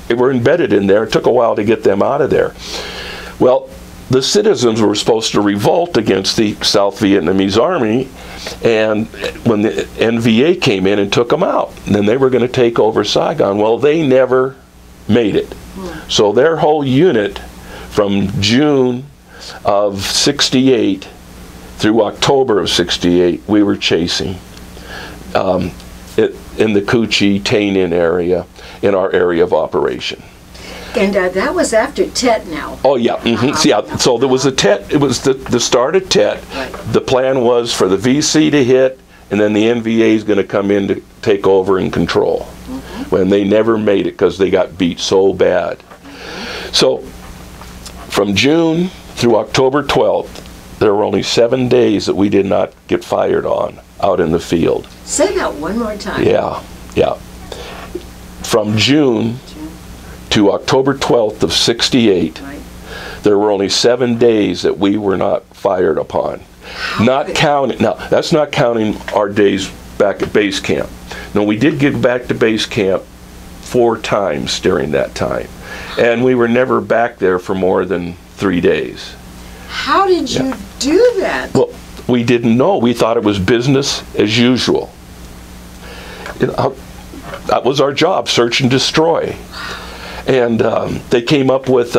[SPEAKER 2] they were embedded in there. It took a while to get them out of there. Well, the citizens were supposed to revolt against the South Vietnamese army, and when the NVA came in and took them out, and then they were going to take over Saigon. Well, they never made it. So their whole unit from June of '68 through October of '68, we were chasing in the Cu Chi, Tay Ninh area, in our area of operation.
[SPEAKER 1] And that was after Tet now.
[SPEAKER 2] Oh, yeah. Yeah. So there was a Tet. It was the start of Tet.
[SPEAKER 1] Right.
[SPEAKER 2] The plan was for the VC to hit, and then the NVA is going to come in to take over and control. When they never made it because they got beat so bad. So from June through October 12th, there were only 7 days that we did not get fired on out in the field.
[SPEAKER 1] Say that one more time.
[SPEAKER 2] Yeah, yeah. From June to October 12th of '68,
[SPEAKER 1] Right.
[SPEAKER 2] there were only 7 days that we were not fired upon. Not counting, now that's not counting our days back at base camp. No, we did get back to base camp 4 times during that time. And we were never back there for more than 3 days.
[SPEAKER 1] How did you do that?
[SPEAKER 2] Well, we didn't know. We thought it was business as usual. That was our job, search and destroy. And they came up with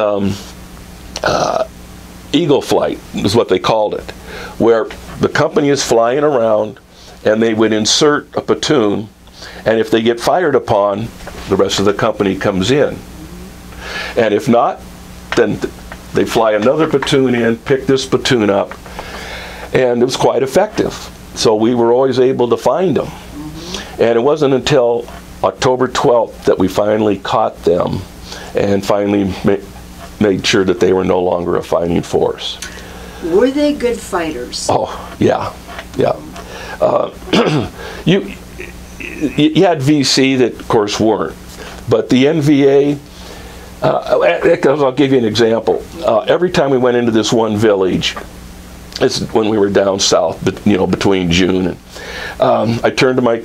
[SPEAKER 2] Eagle Flight, is what they called it, where the company is flying around and they would insert a platoon, and if they get fired upon, the rest of the company comes in. And if not, then they fly another platoon in, pick this platoon up, and it was quite effective. So we were always able to find them. And it wasn't until October 12th that we finally caught them and finally made sure that they were no longer a fighting force.
[SPEAKER 1] Were they good fighters?
[SPEAKER 2] Oh, yeah, yeah. You had VC that, of course, weren't. But the NVA, I'll give you an example. Every time we went into this one village, it's when we were down south, but between June and I turned to my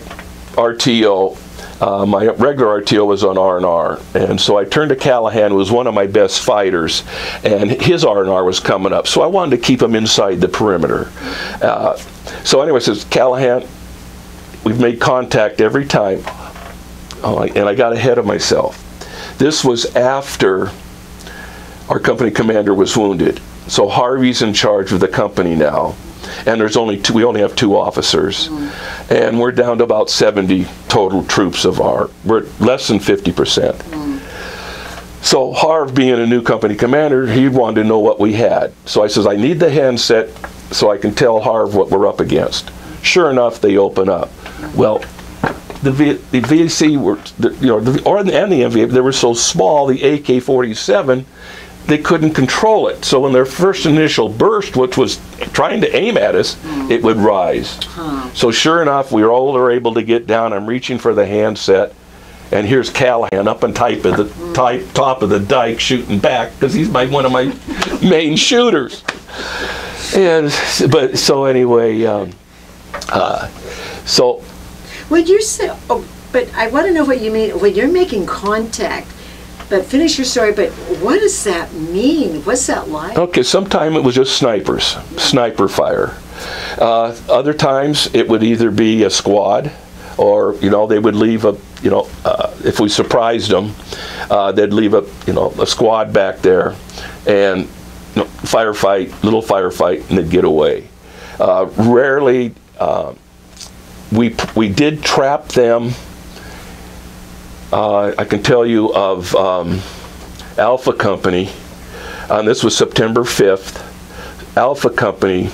[SPEAKER 2] RTO. My regular RTO was on R&R, and so I turned to Callahan, who was one of my best fighters, and his R&R was coming up, so I wanted to keep him inside the perimeter. So anyway, says, Callahan, we've made contact every time, and I got ahead of myself. This was after our company commander was wounded, so Harvey's in charge of the company now. And there's only two, we only have 2 officers, and we're down to about 70 total troops we're less than 50%. So Harv, being a new company commander, he wanted to know what we had. So I says, I need the handset so I can tell Harv what we're up against. Sure enough, they open up. Well, the VC were, and the NVA, they were so small, the AK-47, they couldn't control it. So in their first initial burst, which was trying to aim at us, it would rise. So sure enough, we were able to get down. I'm reaching for the handset, and here's Callahan up on top of the dike shooting back, because he's one of my main shooters. So anyway, so.
[SPEAKER 1] When you say, but I want to know what you mean when you're making contact. But finish your story, but what does that mean? What's that like? Okay, sometimes it was just snipers, sniper fire. Other times it would either be a squad, or they would leave if we surprised them, they'd leave a squad back there, and little firefight, and they'd get away. Rarely, we did trap them. I can tell you of Alpha Company, and this was September 5th,
[SPEAKER 2] Alpha Company,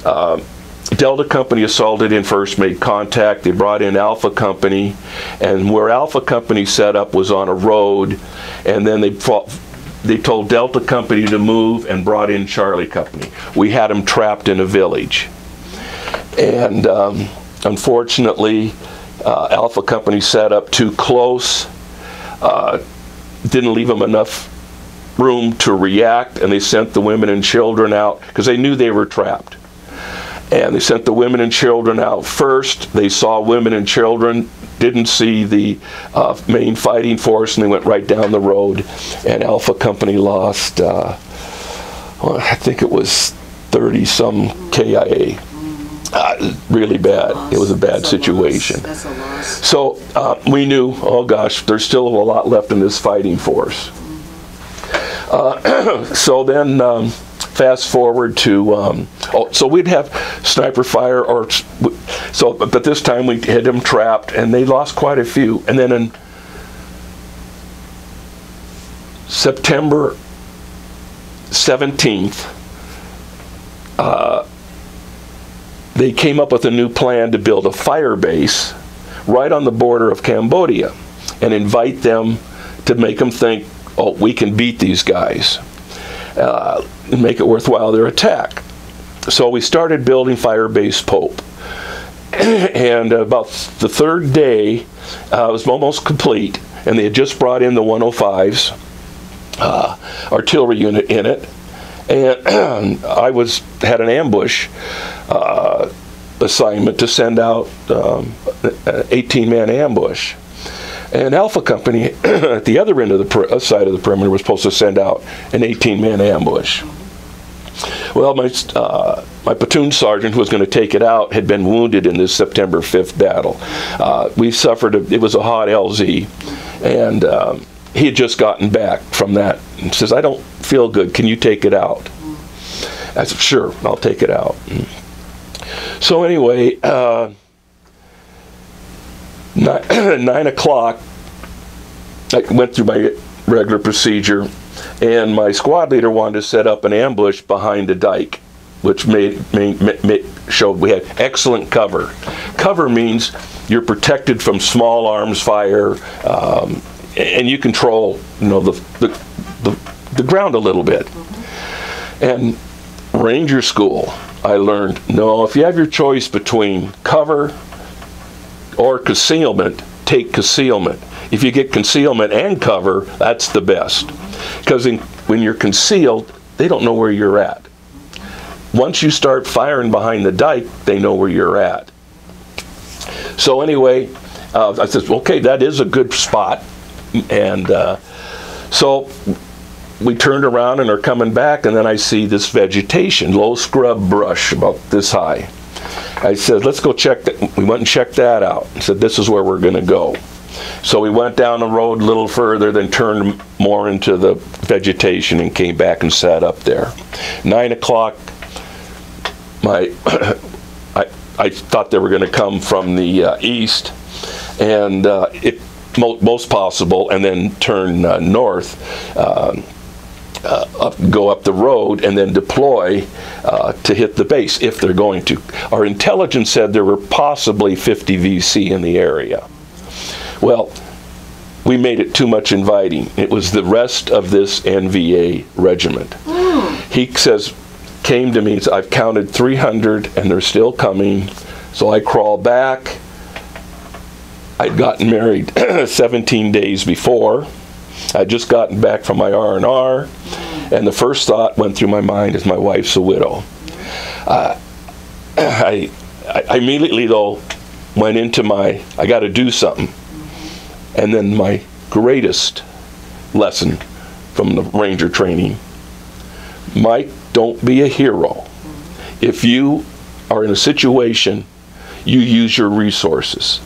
[SPEAKER 2] Delta Company assaulted in first, made contact. They brought in Alpha Company, and where Alpha Company set up was on a road, and then they told Delta Company to move and brought in Charlie Company. We had them trapped in a village. And unfortunately, Alpha Company set up too close, didn't leave them enough room to react, and they sent the women and children out because they knew they were trapped. And they sent the women and children out first. They saw women and children, didn't see the main fighting force, and they went right down the road. And Alpha Company lost, well, I think it was 30-some KIA. Really bad. It was a bad situation.
[SPEAKER 1] That's a loss.
[SPEAKER 2] So we knew, oh gosh, there's still a lot left in this fighting force. So then, fast forward to, so we'd have sniper fire, but this time we had them trapped, and they lost quite a few. And then in September 17th, they came up with a new plan to build a fire base right on the border of Cambodia and invite them to make them think, oh, we can beat these guys. And make it worthwhile their attack. So we started building Firebase Pope. And about the third day, it was almost complete, and they had just brought in the 105's artillery unit in it. And I had an ambush assignment to send out an 18-man ambush. And Alpha Company, at the other end of the side of the perimeter, was supposed to send out an 18-man ambush. Well, my platoon sergeant, who was going to take it out, had been wounded in this September 5th battle. We suffered, it was a hot LZ, and he had just gotten back from that. And says, I don't feel good, can you take it out? I said, sure, I'll take it out. So anyway, 9 o'clock, I went through my regular procedure, and my squad leader wanted to set up an ambush behind a dike, which showed we had excellent cover. Cover means you're protected from small arms fire, and you control, the ground a little bit. And Ranger School, I learned, no, if you have your choice between cover or concealment, take concealment. If you get concealment and cover, that's the best. Because when you're concealed, they don't know where you're at. Once you start firing behind the dike, they know where you're at. So anyway, I said, okay, that is a good spot. And so we turned around and are coming back, and then I see this vegetation, low scrub brush about this high. I said, let's go check that. We went and checked that out. I said, this is where we're going to go. So we went down the road a little further, then turned more into the vegetation and came back and sat up there. 9 o'clock, I thought they were going to come from the east, and most possible, and then turn north, go up the road, and then deploy to hit the base if they're going to. Our intelligence said there were possibly 50 VC in the area. Well, we made it too much inviting. It was the rest of this NVA regiment. He came to me and said, I've counted 300 and they're still coming. So I crawled back. I'd gotten married 17 days before. I'd just gotten back from my R&R, and the first thought went through my mind is my wife's a widow. I immediately, though, went into I got to do something. And then my greatest lesson from the Ranger training, Mike, don't be a hero. If you are in a situation, you use your resources.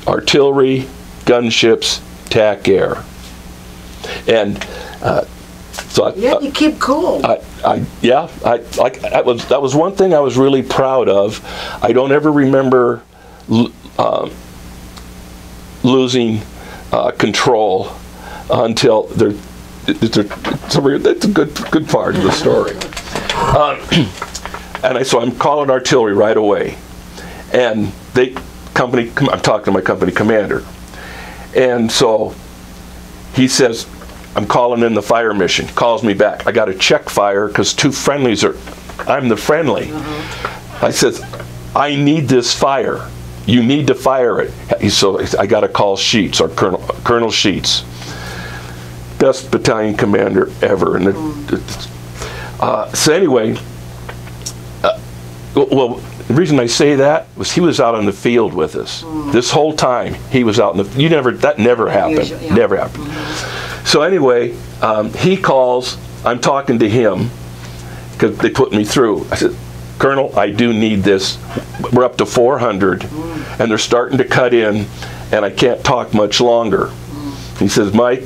[SPEAKER 2] Artillery, gunships, TAC air. And so
[SPEAKER 1] you keep cool.
[SPEAKER 2] That was one thing I was really proud of. I don't ever remember losing control until that's a good part of the story. So I'm calling artillery right away. And I'm talking to my company commander. And so he says, I'm calling in the fire mission. Calls me back. I got to check fire because 2 friendlies I'm the friendly. I says, I need this fire. You need to fire it. So I got to call Sheets, or Colonel Sheets. Best battalion commander ever. And so anyway, well, the reason I say that was he was out on the field with us. This whole time he was out in the, that never happened.
[SPEAKER 1] Yeah.
[SPEAKER 2] Never happened. So anyway, he calls, I'm talking to him, because they put me through. I said, Colonel, I do need this. We're up to 400, and they're starting to cut in, and I can't talk much longer. He says, Mike,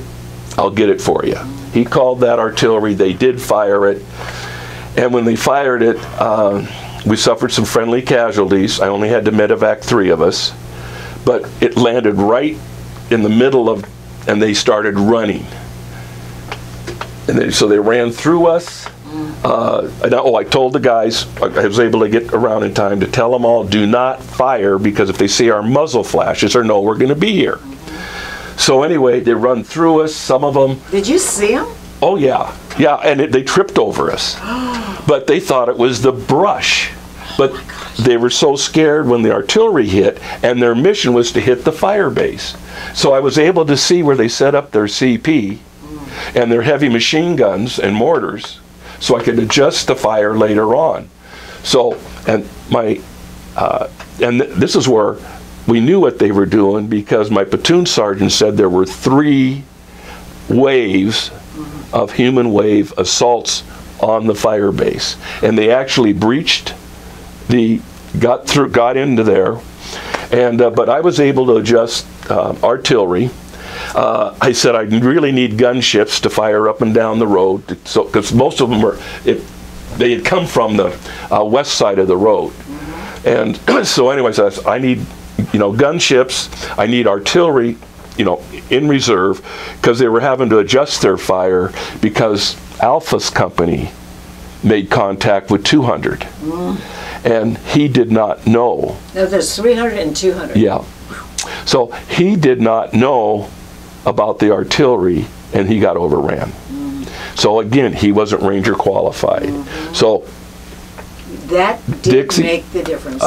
[SPEAKER 2] I'll get it for you. He called that artillery. They did fire it, and when they fired it, we suffered some friendly casualties. I only had to medevac 3 of us, but it landed right in the middle of, and they started running. And so they ran through us. I told the guys, I was able to get around in time to tell them all, do not fire, because if they see our muzzle flashes, they know we're going to be here. So anyway, they run through us, some of them.
[SPEAKER 1] Did you see them?
[SPEAKER 2] Oh yeah, and they tripped over us. But they thought it was the brush. But they were so scared when the artillery hit, and their mission was to hit the fire base. So I was able to see where they set up their CP and their heavy machine guns and mortars, so I could adjust the fire later on. So, and this is where we knew what they were doing, because my platoon sergeant said there were 3 waves of human wave assaults on the fire base, and they actually breached got into there, and but I was able to adjust artillery. I said I really need gunships to fire up and down the road, because most of them they had come from the west side of the road, and so anyways, I need gunships. I need artillery, in reserve, because they were having to adjust their fire because Alpha's company made contact with 200. And he did not know.
[SPEAKER 1] No, there's 300 and 200.
[SPEAKER 2] Yeah. So he did not know about the artillery, and he got overran. So again, he wasn't Ranger qualified. So
[SPEAKER 1] that did
[SPEAKER 2] Dixie,
[SPEAKER 1] make the difference.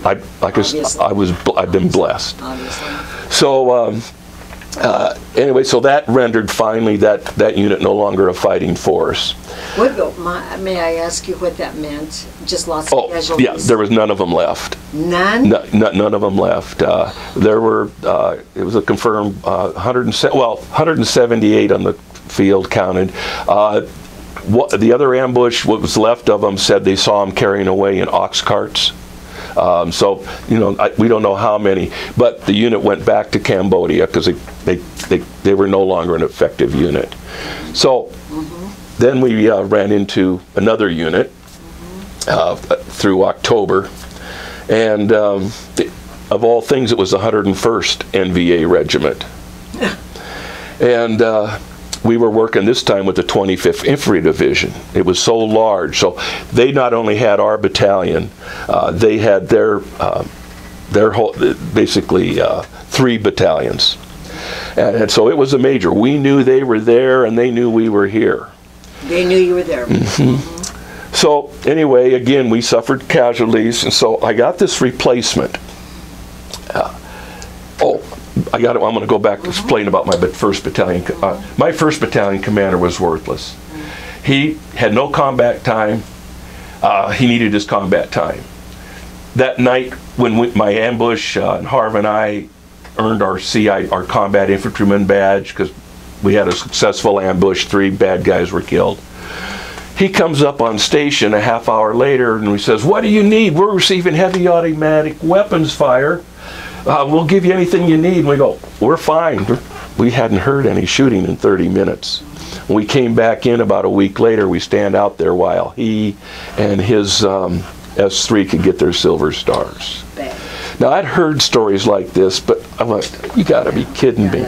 [SPEAKER 2] I've been blessed.
[SPEAKER 1] Obviously.
[SPEAKER 2] So anyway, so that rendered finally that unit no longer a fighting force.
[SPEAKER 1] May I ask you what that meant? Just lots of casualties?
[SPEAKER 2] Yeah, there was none of them left.
[SPEAKER 1] None?
[SPEAKER 2] None of them left. There were, it was a confirmed 178 on the field counted. The other ambush, what was left of them, said they saw them carrying away in ox carts. So, we don't know how many, but the unit went back to Cambodia because they were no longer an effective unit. So then we ran into another unit through October, and of all things, it was the 101st NVA Regiment. And we were working this time with the 25th Infantry Division. It was so large, so they not only had our battalion, they had their whole, basically 3 battalions. And so it was a major. We knew they were there, and they knew we were here.
[SPEAKER 1] They knew you were there.
[SPEAKER 2] So anyway, again, we suffered casualties, and so I got this replacement. I'm going to go back to explain about my first battalion. My first battalion commander was worthless. He had no combat time. He needed his combat time. That night, when my ambush, and Harv and I earned our our combat infantryman badge, because we had a successful ambush. 3 bad guys were killed. He comes up on station a half hour later and he says, "What do you need? We're receiving heavy automatic weapons fire. We'll give you anything you need." And we go, "We're fine." We hadn't heard any shooting in 30 minutes. When we came back in about a week later, we stand out there while he and his S3 could get their silver stars. Now, I'd heard stories like this, but I'm like, you got to be kidding me.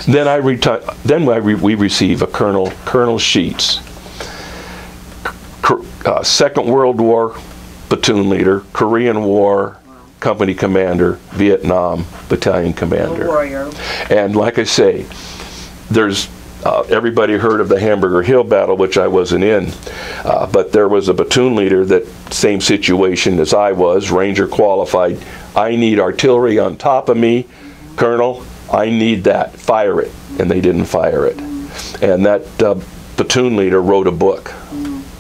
[SPEAKER 2] Then we receive a Colonel Sheets. Second World War platoon leader, Korean War company commander, Vietnam battalion commander.
[SPEAKER 1] A warrior.
[SPEAKER 2] And like I say, there's everybody heard of the Hamburger Hill battle, which I wasn't in, but there was a platoon leader that same situation as I was, Ranger qualified. I need artillery on top of me, Colonel. I need that. Fire it. And they didn't fire it. And that platoon leader wrote a book,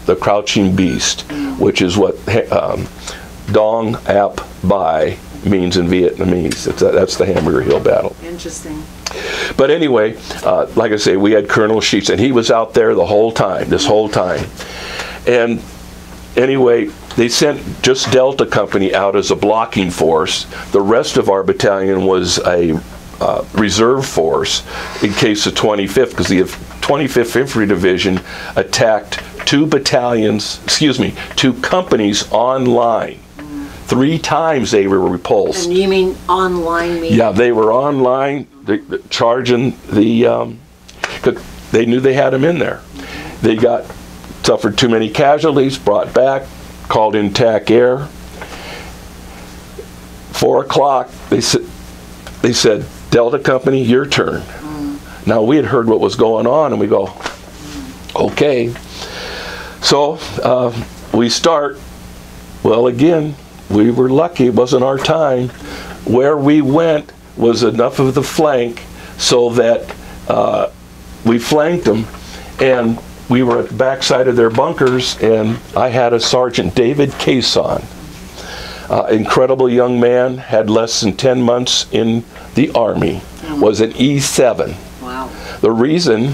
[SPEAKER 2] The Crouching Beast, which is what Dong Ap Bai means in Vietnamese. That's the Hamburger Hill battle.
[SPEAKER 1] Interesting.
[SPEAKER 2] But anyway, like I say, we had Colonel Sheets, and he was out there the whole time, this whole time. And anyway, they sent just Delta Company out as a blocking force. The rest of our battalion was a reserve force in case the 25th, because the 25th Infantry Division attacked two companies online. 3 times they were repulsed.
[SPEAKER 1] And you mean online meeting?
[SPEAKER 2] Yeah, they were online, charging the, they knew they had them in there. They suffered too many casualties, brought back, called in TAC Air. 4 o'clock, they said, Delta Company, your turn. Now we had heard what was going on, and we go, okay. So we start. Well, again, we were lucky. It wasn't our time. Where we went was enough of the flank so that we flanked them, and we were at the backside of their bunkers, and I had a Sergeant David Cason. Incredible young man, had less than 10 months in the Army, was an E7.
[SPEAKER 1] Wow. The
[SPEAKER 2] reason,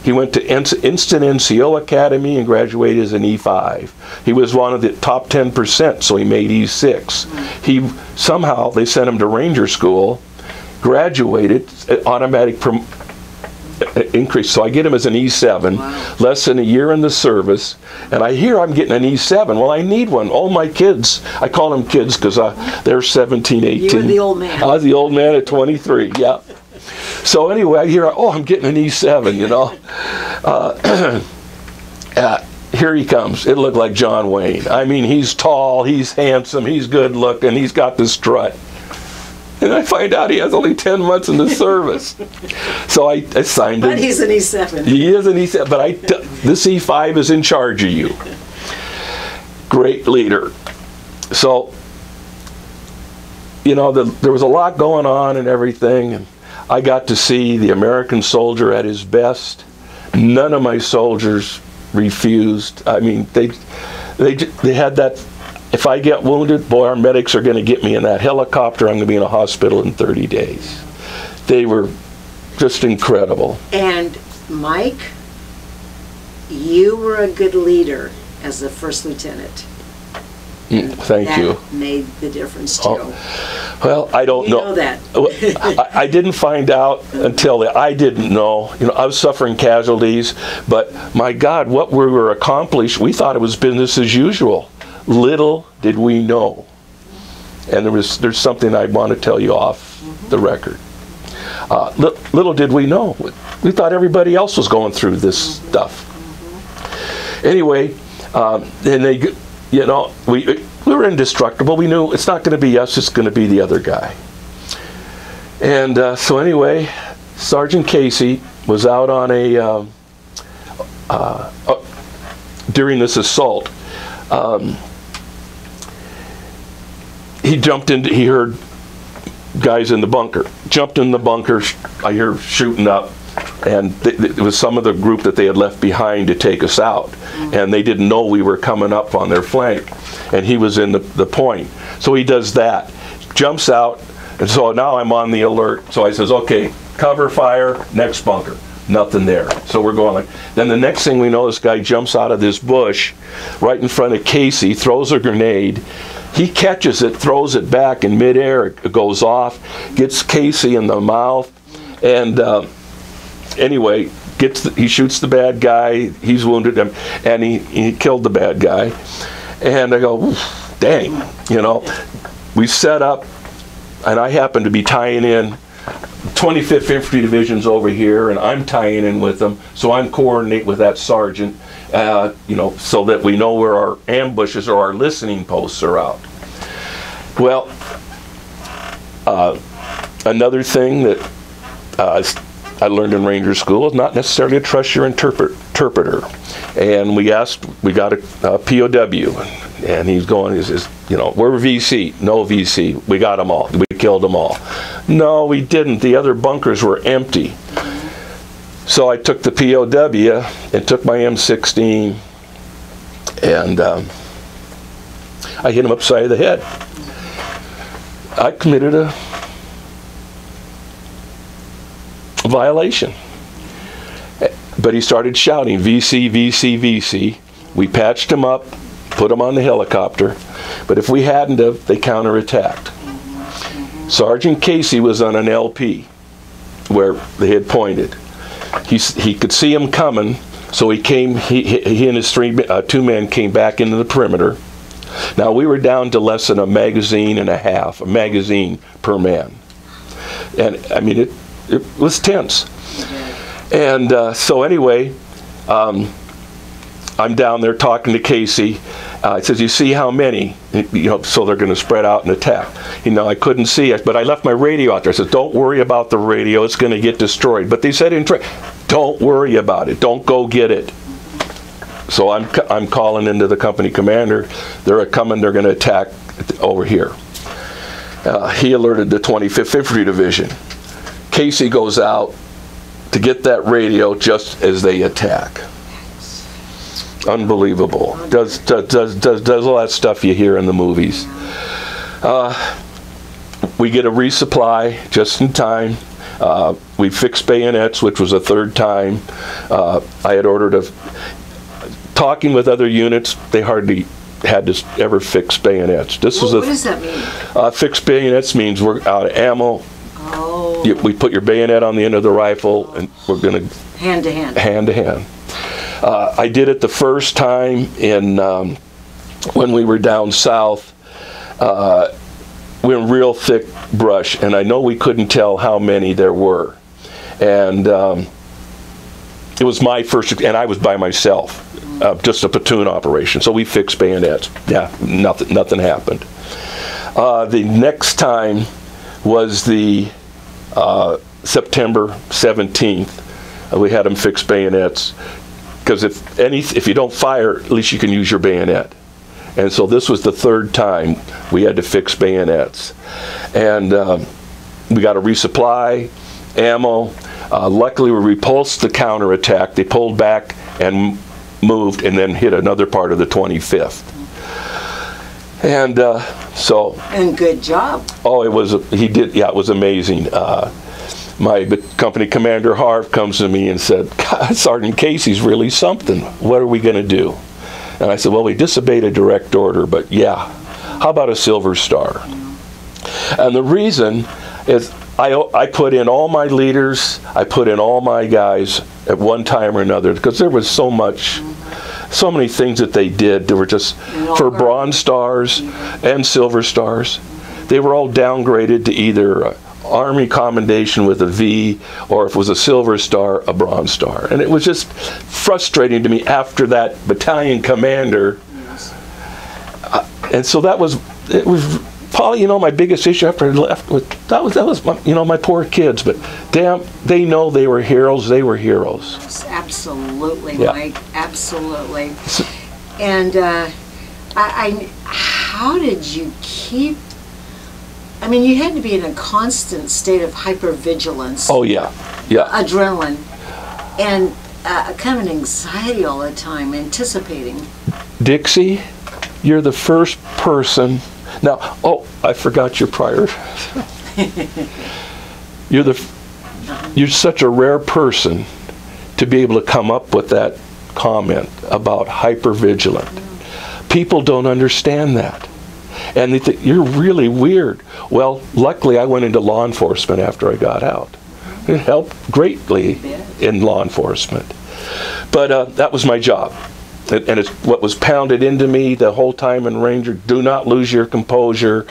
[SPEAKER 2] he went to Instant NCO Academy and graduated as an E5. He was one of the top 10%, so he made E6. Somehow, they sent him to Ranger School, graduated, automatic increase. So I get him as an E7, wow. Less than a year in the service, and I hear I'm getting an E7. Well, I need one. All my kids, I call them kids because they're 17, 18.
[SPEAKER 1] You were the old man.
[SPEAKER 2] I was the old man at 23, yeah. So anyway, I hear, oh, I'm getting an E7, you know. Here he comes. It looked like John Wayne. I mean, he's tall, he's handsome, he's good looking, he's got the strut. And I find out he has only 10 months in the service. So I signed him.
[SPEAKER 1] But he's an E7.
[SPEAKER 2] He is an E7, but this E5 is in charge of you. Great leader. So, you know, there was a lot going on and everything. And I got to see the American soldier at his best. None of my soldiers refused. I mean, they had that. If I get wounded, boy, our medics are going to get me in that helicopter. I'm going to be in a hospital in 30 days. They were just incredible.
[SPEAKER 1] And Mike, you were a good leader as a first lieutenant.
[SPEAKER 2] Thank you.
[SPEAKER 1] That made the difference too.
[SPEAKER 2] Well, I don't know.
[SPEAKER 1] You know that.
[SPEAKER 2] I didn't find out until I didn't know. You know, I was suffering casualties, but my God, what we were accomplished, we thought it was business as usual. Little did we know, and there's something I want to tell you off the record. Little did we know. We thought everybody else was going through this stuff. Anyway, and they, you know, we were indestructible. We knew it's not going to be us; it's going to be the other guy. And so anyway, Sergeant Casey was out on during this assault. He jumped into, he heard guys in the bunker. Jumped in the bunker, I hear shooting up, and it was some of the group that they had left behind to take us out. And they didn't know we were coming up on their flank, and he was in the point. So he does that, jumps out, and so now I'm on the alert. So I says, okay, cover fire, next bunker. Nothing there. So we're going like, then the next thing we know, this guy jumps out of this bush right in front of Casey, throws a grenade. He catches it, throws it back in midair, it goes off, gets Casey in the mouth, and anyway, he shoots the bad guy, he's wounded him, and he killed the bad guy. And I go, dang, you know. We set up, and I happen to be tying in 25th Infantry Division's over here, and I'm tying in with them, so I'm coordinating with that sergeant, you know, so that we know where our ambushes or our listening posts are out. Well, another thing that I learned in Ranger School is not necessarily to trust your interpreter. And we got a POW, and he's going, he says, you know, we're VC. No VC. We got them all. We killed them all. No, we didn't. The other bunkers were empty. So I took the POW and took my M16, and I hit him upside of the head. I committed a violation. But he started shouting, VC, VC, VC. We patched him up, put him on the helicopter. But if we hadn't have, they counterattacked. Sergeant Casey was on an LP where they had pointed. He could see him coming, so he came. He and his two men came back into the perimeter. Now we were down to less than a magazine and a half, a magazine per man, and I mean it was tense. And so anyway, I'm down there talking to Casey. He says, "You see how many? You know, so they're going to spread out and attack." You know, I couldn't see it, but I left my radio out there. I said, "Don't worry about the radio; it's going to get destroyed." But they said, "Don't worry about it. Don't go get it." So I'm calling into the company commander. They're coming. They're going to attack over here. He alerted the 25th Infantry Division. Casey goes out to get that radio just as they attack. Unbelievable. Does all that stuff you hear in the movies. We get a resupply just in time. We fixed bayonets, which was a third time. I had ordered talking with other units, they hardly had to ever fix bayonets. What
[SPEAKER 1] does that mean?
[SPEAKER 2] Fixed bayonets means we're out of ammo.
[SPEAKER 1] Oh.
[SPEAKER 2] We put your bayonet on the end of the rifle, and we're going to
[SPEAKER 1] hand to hand.
[SPEAKER 2] Hand to hand. I did it the first time in when we were down south. We were in real thick brush, and I know we couldn't tell how many there were. And it was my first, and I was by myself, just a platoon operation. So we fixed bayonets. Yeah, nothing happened. The next time was the September 17th. We had them fix bayonets. Because if you don't fire, at least you can use your bayonet. And so this was the third time we had to fix bayonets. And we got a resupply, ammo. Luckily, we repulsed the counterattack. They pulled back and moved and then hit another part of the 25th. And
[SPEAKER 1] And good job.
[SPEAKER 2] Oh, it was amazing. My company commander, Harv, comes to me and said, "God, Sergeant Casey's really something. What are we going to do?" And I said, "Well, we disobeyed a direct order, but yeah, how about a Silver Star?" And the reason is I put in all my leaders, I put in all my guys at one time or another, because there was so many things that they did that were just for Bronze Stars and Silver Stars. They were all downgraded to either Army Commendation with a V, or if it was a Silver Star, a Bronze Star. And it was just frustrating to me after that battalion commander. And so it was probably, my biggest issue after I left that was my poor kids. But damn, they know they were heroes. They were heroes.
[SPEAKER 1] Absolutely,
[SPEAKER 2] yeah.
[SPEAKER 1] Mike. Absolutely. And how did you keep? I mean, you had to be in a constant state of hypervigilance.
[SPEAKER 2] Oh, yeah.
[SPEAKER 1] Adrenaline. And kind of an anxiety all the time, anticipating.
[SPEAKER 2] Dixie, you're the first person. Now, I forgot your prior. You're such a rare person to be able to come up with that comment about hypervigilant. People don't understand that. And they think, you're really weird. Well, luckily I went into law enforcement after I got out. It helped greatly in law enforcement. But that was my job. And it's what was pounded into me the whole time in Ranger. Do not lose your composure.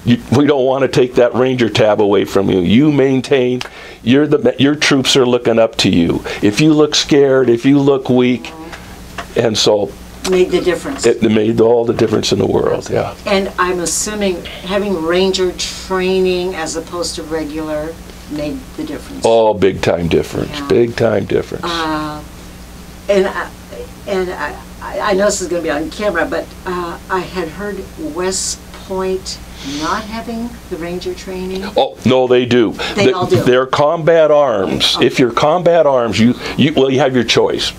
[SPEAKER 2] we don't want to take that Ranger tab away from you. You maintain, your troops are looking up to you. If you look scared, if you look weak, and so
[SPEAKER 1] made the difference.
[SPEAKER 2] It made all the difference in the world, yeah.
[SPEAKER 1] And I'm assuming having Ranger training as opposed to regular made the difference.
[SPEAKER 2] Oh, big time difference, big time difference.
[SPEAKER 1] And I know this is going to be on camera, but I had heard West Point not having the Ranger training.
[SPEAKER 2] Oh, no, they do.
[SPEAKER 1] They all do.
[SPEAKER 2] They're combat arms. Okay. If you're combat arms, you have your choice.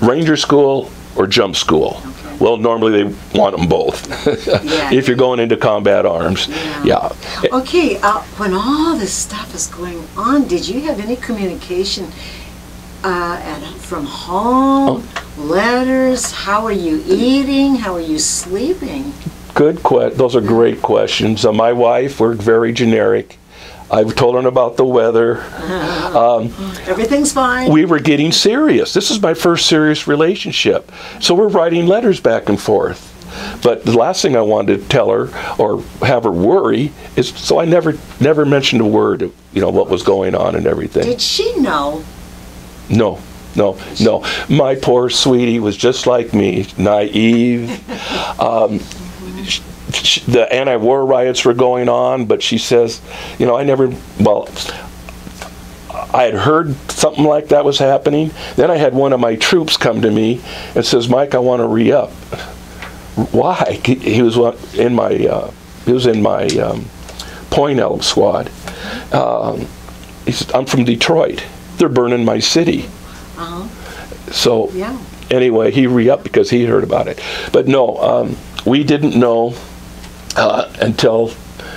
[SPEAKER 2] Ranger school or jump school. Okay. Well, normally they want them both. Yeah. If you're going into combat arms. Yeah.
[SPEAKER 1] Okay, when all this stuff is going on, did you have any communication from home? Letters? How are you eating? How are you sleeping?
[SPEAKER 2] Those are great questions. My wife, we're very generic. I've told her about the weather.
[SPEAKER 1] Everything's fine.
[SPEAKER 2] We were getting serious. This is my first serious relationship. So we're writing letters back and forth. But the last thing I wanted to tell her or have her worry is, so I never mentioned a word of, what was going on and everything.
[SPEAKER 1] Did she know?
[SPEAKER 2] No. My poor sweetie was just like me, naive. The anti-war riots were going on, but she says, I had heard something like that was happening. Then I had one of my troops come to me and says, Mike, I want to re-up. Why? He was in my Point Elm squad. He said, I'm from Detroit. They're burning my city. So anyway, he re-upped because he heard about it. But no, we didn't know until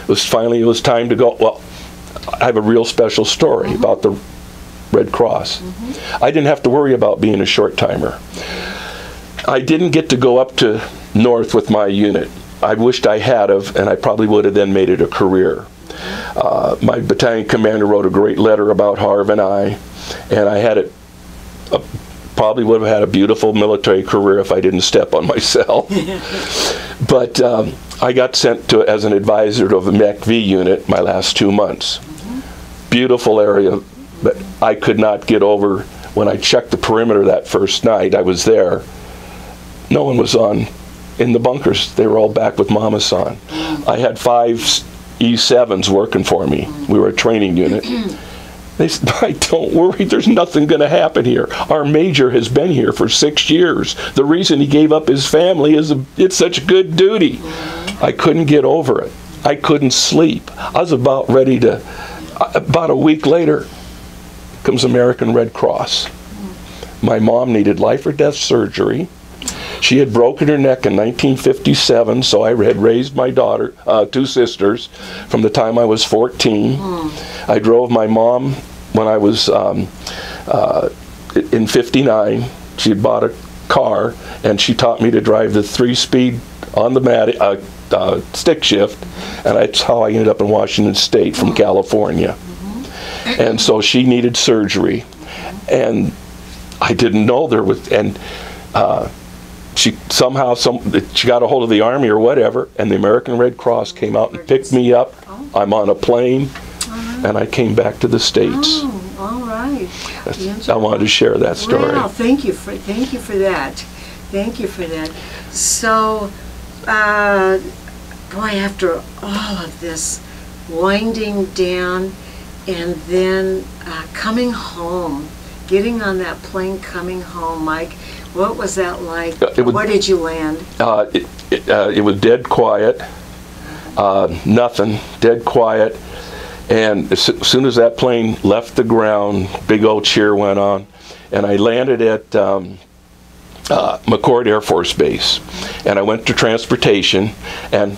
[SPEAKER 2] it was time to go. Well, I have a real special story about the Red Cross. I didn't have to worry about being a short timer. I didn't get to go up to North with my unit. I wished I had have, and I probably would have then made it a career. My battalion commander wrote a great letter about Harv and I had it. Probably would have had a beautiful military career if I didn't step on myself. But I got sent as an advisor to the MACV unit my last 2 months. Beautiful area, but I could not get over. When I checked the perimeter that first night, I was there. No one was in the bunkers. They were all back with Mama San. I had 5 E7s working for me. We were a training unit. They said, don't worry, there's nothing going to happen here. Our major has been here for 6 years. The reason he gave up his family is it's such good duty. I couldn't get over it. I couldn't sleep. I was about ready to, about a week later, comes American Red Cross. My mom needed life or death surgery. She had broken her neck in 1957, so I had raised my daughter, 2 sisters, from the time I was 14. I drove my mom when I was in 59. She had bought a car, and she taught me to drive the 3-speed on the stick shift, and that's how I ended up in Washington State from California. And so she needed surgery, and I didn't know there was, and she somehow she got a hold of the Army or whatever, and the American Red Cross came out and picked me up. I'm on a plane, and I came back to the States.
[SPEAKER 1] Oh, all right.
[SPEAKER 2] I wanted to share that story.
[SPEAKER 1] Wow, thank you for that. Thank you for that. So, boy, after all of this winding down, and then coming home, getting on that plane, coming home, Mike. What was that like? Where did you land?
[SPEAKER 2] It was dead quiet. Nothing. Dead quiet. And as soon as that plane left the ground, big old cheer went on. And I landed at McCord Air Force Base. And I went to transportation. And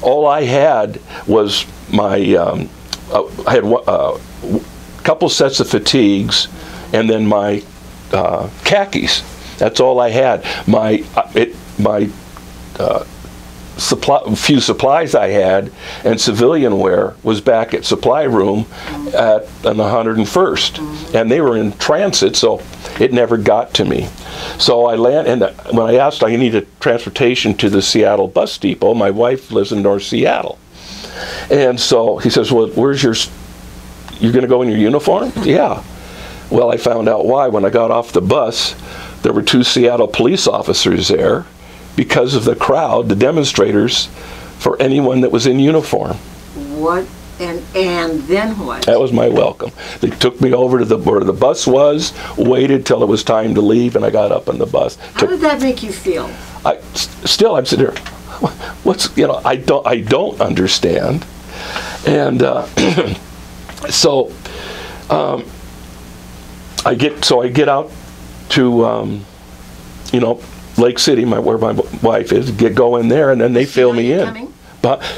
[SPEAKER 2] all I had was my, I had a couple sets of fatigues and then my khakis. That's all I had. My few supplies I had and civilian wear was back at supply room on the 101st, and they were in transit, so it never got to me. So I landed, and when I asked, I needed transportation to the Seattle bus depot. My wife lives in North Seattle, And so he says, well, you're going to go in your uniform? Yeah. Well, I found out why. When I got off the bus, there were 2 Seattle police officers there because of the crowd, the demonstrators, for anyone that was in uniform.
[SPEAKER 1] What? And then what?
[SPEAKER 2] That was my welcome. They took me over to where the bus was, waited till it was time to leave, and I got up on the bus.
[SPEAKER 1] How did that make you feel?
[SPEAKER 2] I'm sitting there. I don't understand. And so I get out to Lake City, where my wife is. Go in there, and then they fill me in. Coming?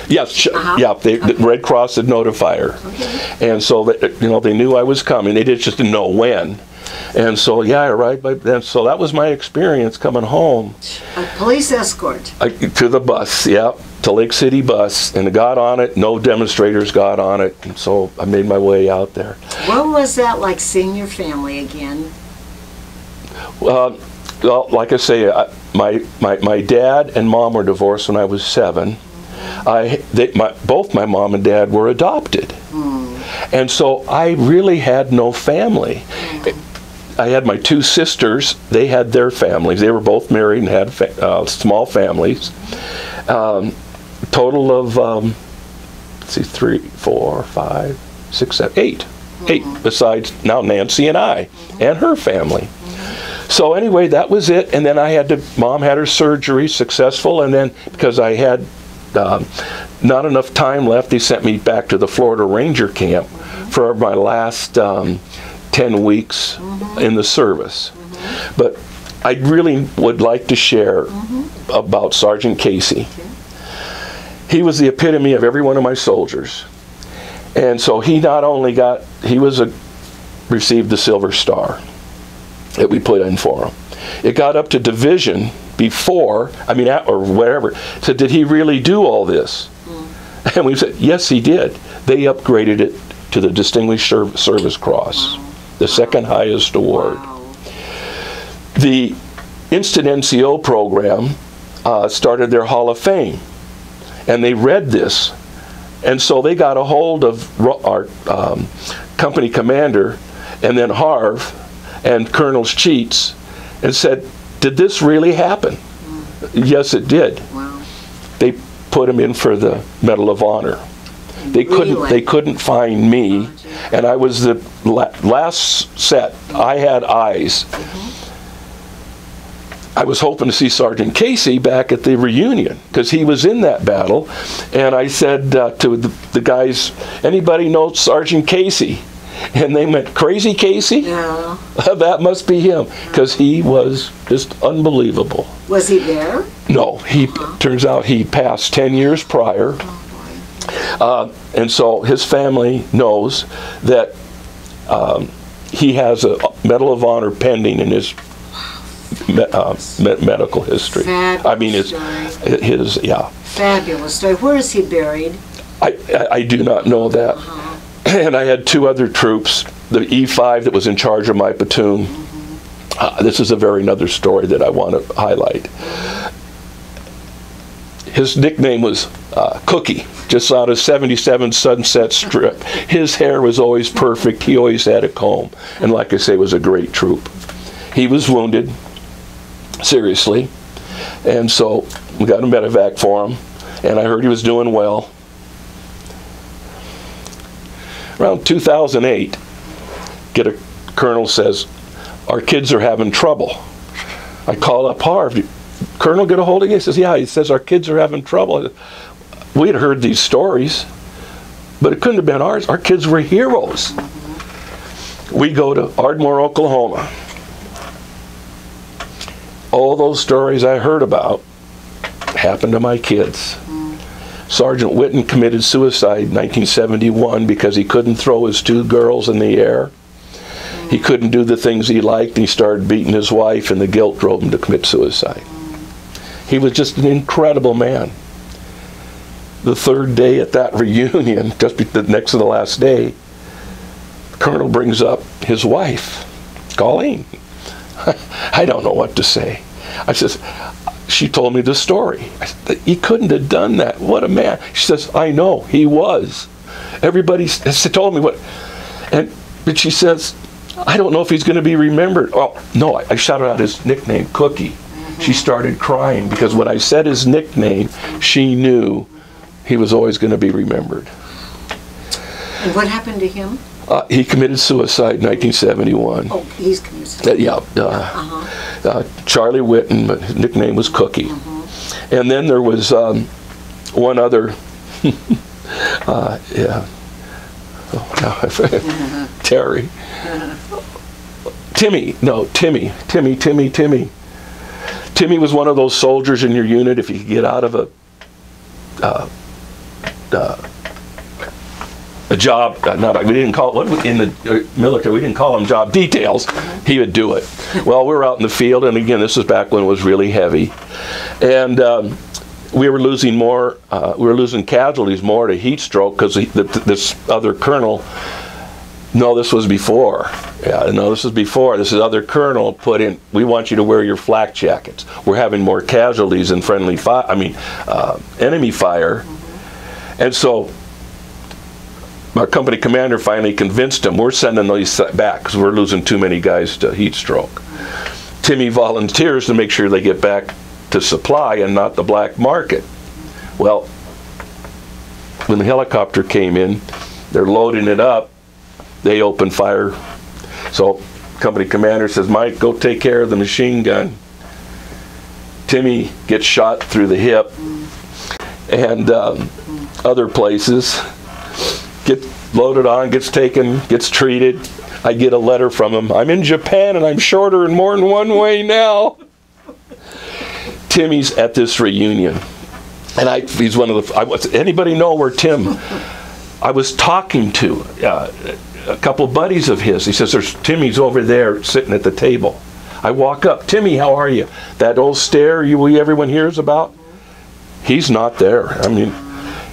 [SPEAKER 2] Yes, yeah. The Red Cross had notified her, and so they knew I was coming. They just didn't know when, and so I arrived by then. So that was my experience coming home.
[SPEAKER 1] A police escort
[SPEAKER 2] to the bus, to Lake City bus, and I got on it. No demonstrators got on it, and so I made my way out there.
[SPEAKER 1] What was that like, seeing your family again?
[SPEAKER 2] Well, like I say, my dad and mom were divorced when I was 7. Both my mom and dad were adopted. And so I really had no family. I had my 2 sisters. They had their families. They were both married and had small families. Total of, 3, 4, 5, 6, 7, 8. 8, besides now Nancy and I, and her family. So anyway, that was it. And then Mom had her surgery, successful, and then because I had not enough time left, they sent me back to the Florida Ranger Camp for my last 10 weeks in the service. But I really would like to share about Sergeant Casey. He was the epitome of every one of my soldiers. And so he not only received the Silver Star that we put in for him. It got up to division before, or whatever. Said, did he really do all this? And we said, yes, he did. They upgraded it to the Distinguished Service Cross, the second highest award. The Instant NCO program started their Hall of Fame, and they read this, and so they got a hold of our company commander, and then Harv, and Colonel's Cheats, and said, did this really happen? Yes, it did.
[SPEAKER 1] Wow.
[SPEAKER 2] They put him in for the Medal of Honor. They couldn't find me, and I was the last set. I had eyes. I was hoping to see Sergeant Casey back at the reunion because he was in that battle, and I said to the guys, anybody know Sergeant Casey? And they went, Crazy Casey?
[SPEAKER 1] Yeah.
[SPEAKER 2] That must be him, because he was just unbelievable.
[SPEAKER 1] Was he there?
[SPEAKER 2] No, turns out he passed 10 years prior. And so his family knows that he has a Medal of Honor pending in his medical history.
[SPEAKER 1] Fabulous story. Fabulous story. Where is he buried?
[SPEAKER 2] I do not know that. And I had 2 other troops, the E5 that was in charge of my platoon. This is another story that I want to highlight. His nickname was Cookie, just out of 77 Sunset Strip. His hair was always perfect. He always had a comb. And like I say, was a great troop. He was wounded, seriously. And so we got a medevac for him. And I heard he was doing well. Around 2008, a colonel says, our kids are having trouble. I call up Harv. Colonel, get a hold of you? He says, yeah. He says, our kids are having trouble. We had heard these stories, but it couldn't have been ours. Our kids were heroes. We go to Ardmore, Oklahoma. All those stories I heard about happened to my kids. Sergeant Whitten committed suicide in 1971 because he couldn't throw his 2 girls in the air. He couldn't do the things he liked, and he started beating his wife, and the guilt drove him to commit suicide. He was just an incredible man. The 3rd day at that reunion, just the next to the last day, the colonel brings up his wife, Colleen. I don't know what to say. I says, she told me the story. I said, he couldn't have done that. What a man. She says, I know, he was. Everybody told me what. But she says, I don't know if he's going to be remembered. Oh, no, I shouted out his nickname, Cookie. She started crying because when I said his nickname, she knew he was always going to be remembered.
[SPEAKER 1] And what happened to him?
[SPEAKER 2] He committed suicide in 1971.
[SPEAKER 1] Oh, he's committed suicide.
[SPEAKER 2] Charlie Whitten, but his nickname was Cookie. And then there was one other, Terry. Timmy. Timmy was one of those soldiers in your unit. If you could get out of a job, we didn't call it, in the military, we didn't call them job details, he would do it. Well, we were out in the field, and again, this was back when it was really heavy. And we were losing casualties more to heat stroke because this other colonel, no, this was before. Yeah, no, this was before. This other colonel put in, we want you to wear your flak jackets. We're having more casualties than enemy fire. And so our company commander finally convinced him, we're sending these back because we're losing too many guys to heat stroke. Timmy volunteers to make sure they get back to supply and not the black market. Well, when the helicopter came in, they're loading it up, they open fire. So company commander says, Mike, go take care of the machine gun. Timmy gets shot through the hip and other places. Gets loaded on, gets taken, gets treated. I get a letter from him. I'm in Japan and I'm shorter in more than one way now. Timmy's at this reunion. And he's one of the, anybody know where Tim, I was talking to a couple buddies of his. He says, Timmy's over there sitting at the table. I walk up, Timmy, how are you? That old stare everyone hears about? He's not there. I mean,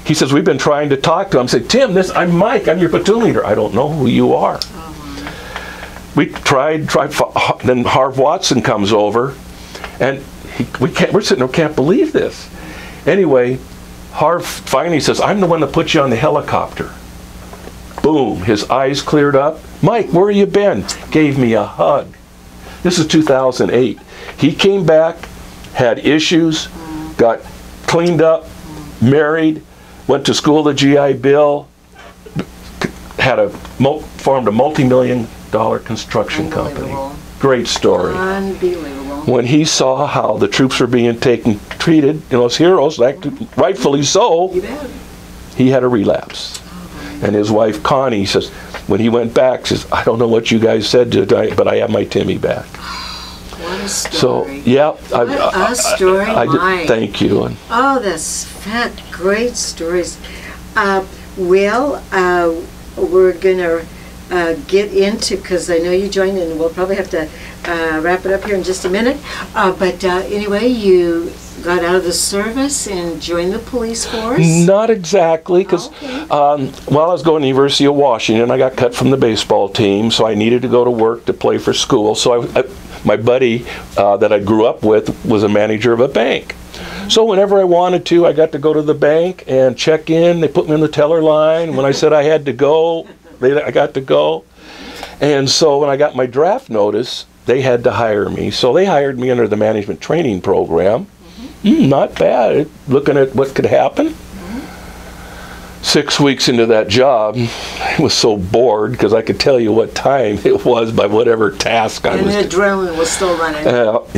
[SPEAKER 2] he says, we've been trying to talk to him. I say, Tim, I'm Mike, I'm your platoon leader. I don't know who you are. We tried, then Harv Watson comes over, and we're sitting there, can't believe this. Anyway, Harv finally says, I'm the one that put you on the helicopter. Boom, his eyes cleared up. Mike, where you been? Gave me a hug. This is 2008. He came back, had issues, got cleaned up, married, went to school to GI Bill, formed a multi-million-dollar construction company. Great story. Unbelievable. When he saw how the troops were being treated, as heroes, rightfully so, he had a relapse. And his wife Connie says, when he went back, says, I don't know what you guys said tonight, but I have my Timmy back.
[SPEAKER 1] What a story.
[SPEAKER 2] So, yeah.
[SPEAKER 1] What a story, Mike.
[SPEAKER 2] Thank you.
[SPEAKER 1] Oh, that's great stories. We're going to get into, because I know you joined, and we'll probably have to wrap it up here in just a minute. But anyway, you got out of the service and joined the police force?
[SPEAKER 2] Not exactly, because while I was going to the University of Washington, I got cut from the baseball team, so I needed to go to work to play for school. So my buddy that I grew up with was a manager of a bank. So whenever I wanted to, I got to go to the bank and check in. They put me on the teller line. When I said I had to go, I got to go. And so when I got my draft notice, they had to hire me. So they hired me under the management training program. Not bad, looking at what could happen. 6 weeks into that job, I was so bored because I could tell you what time it was by whatever task I was.
[SPEAKER 1] And the adrenaline was still running.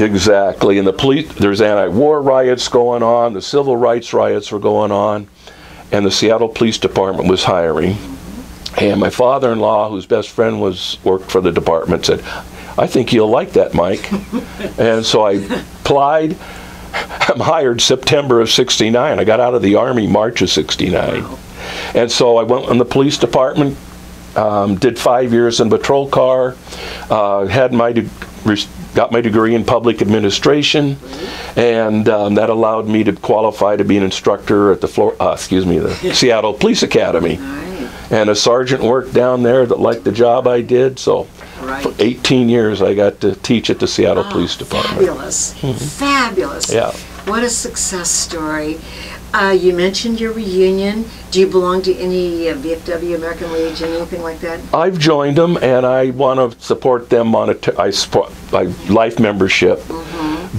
[SPEAKER 2] Exactly. And the police, there's anti-war riots going on, the civil rights riots were going on, and the Seattle Police Department was hiring. And my father-in-law, whose best friend worked for the department, said, I think you'll like that, Mike. And so I applied. I'm hired September of '69. I got out of the Army March of '69. Wow. And so I went in the police department, did 5 years in patrol car, got my degree in public administration, and that allowed me to qualify to be an instructor at the Seattle Police Academy. And a sergeant worked down there that liked the job I did, so for 18 years I got to teach at the Seattle Police Department.
[SPEAKER 1] Fabulous. Fabulous.
[SPEAKER 2] Yeah.
[SPEAKER 1] What a success story. You mentioned your reunion. Do you belong to any VFW, American Legion, anything like that?
[SPEAKER 2] I've joined them, and I want to support them monetarily. I support my life membership.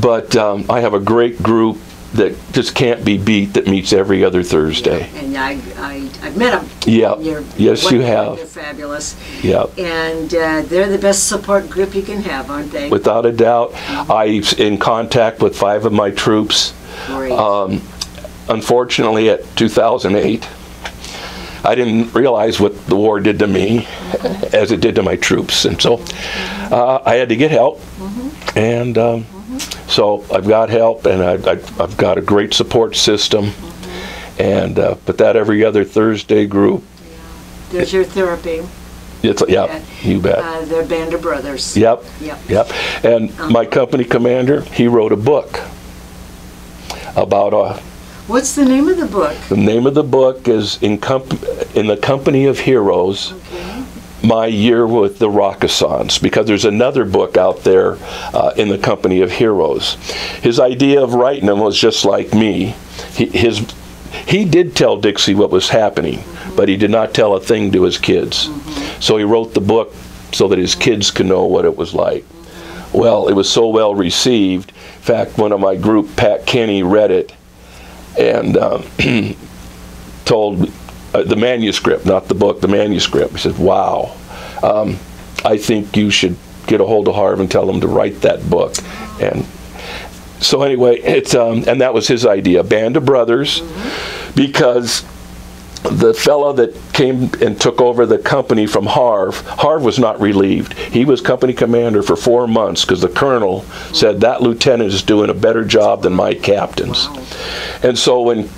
[SPEAKER 2] But I have a great group that just can't be beat that meets every other Thursday.
[SPEAKER 1] Yeah, and I've met them.
[SPEAKER 2] Yeah. Yes, you have.
[SPEAKER 1] They're fabulous.
[SPEAKER 2] Yeah.
[SPEAKER 1] And they're the best support group you can have, aren't they?
[SPEAKER 2] Without a doubt. I'm in contact with 5 of my troops.
[SPEAKER 1] Great.
[SPEAKER 2] Unfortunately, at 2008, I didn't realize what the war did to me as it did to my troops. And so I had to get help. And so I've got help, and I've got a great support system. And but that every other Thursday group.
[SPEAKER 1] There's your therapy.
[SPEAKER 2] Yeah, you bet.
[SPEAKER 1] They're Band of Brothers.
[SPEAKER 2] Yep. And my company commander, he wrote a book about
[SPEAKER 1] what's the name of the book?
[SPEAKER 2] The name of the book is In the Company of Heroes, My Year with the Rakasans, because there's another book out there, In the Company of Heroes. His idea of writing them was just like me. He did tell Dixie what was happening, but he did not tell a thing to his kids. So he wrote the book so that his kids could know what it was like. Well, it was so well received. In fact, one of my group, Pat Kenny, read it and told the manuscript, not the book, the manuscript. He said, wow, I think you should get a hold of Harv and tell him to write that book. And so anyway, it's and that was his idea, Band of Brothers, because the fellow that came and took over the company from Harv was not relieved. He was company commander for 4 months because the colonel said that lieutenant is doing a better job than my captains. And so when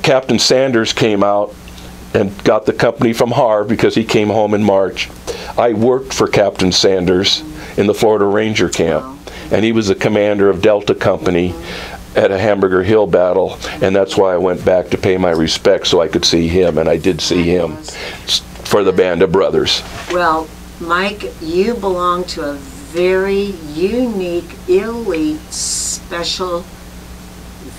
[SPEAKER 2] Captain Sanders came out and got the company from Harv, because he came home in March, I worked for Captain Sanders in the Florida Ranger camp, and he was the commander of Delta Company at a Hamburger Hill battle, and that's why I went back to pay my respects so I could see him, and I did see him for the Band of Brothers.
[SPEAKER 1] Well, Mike, you belong to a very unique, elite, special,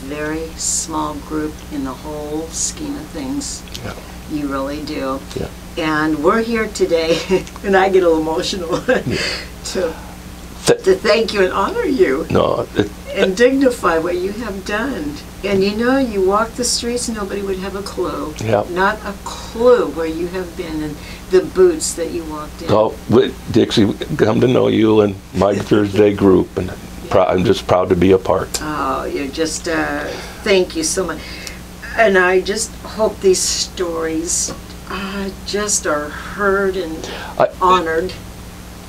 [SPEAKER 1] very small group in the whole scheme of things.
[SPEAKER 2] Yeah.
[SPEAKER 1] You really do.
[SPEAKER 2] Yeah.
[SPEAKER 1] And we're here today, and I get a little emotional, to thank you and honor you. And dignify what you have done. And you know, you walk the streets, nobody would have a clue. Not a clue where you have been and the boots that you walked in.
[SPEAKER 2] Oh, Dixie, come to know you and my Thursday group, and I'm just proud to be a part.
[SPEAKER 1] Oh, you're just, thank you so much. And I just hope these stories just are heard and honored.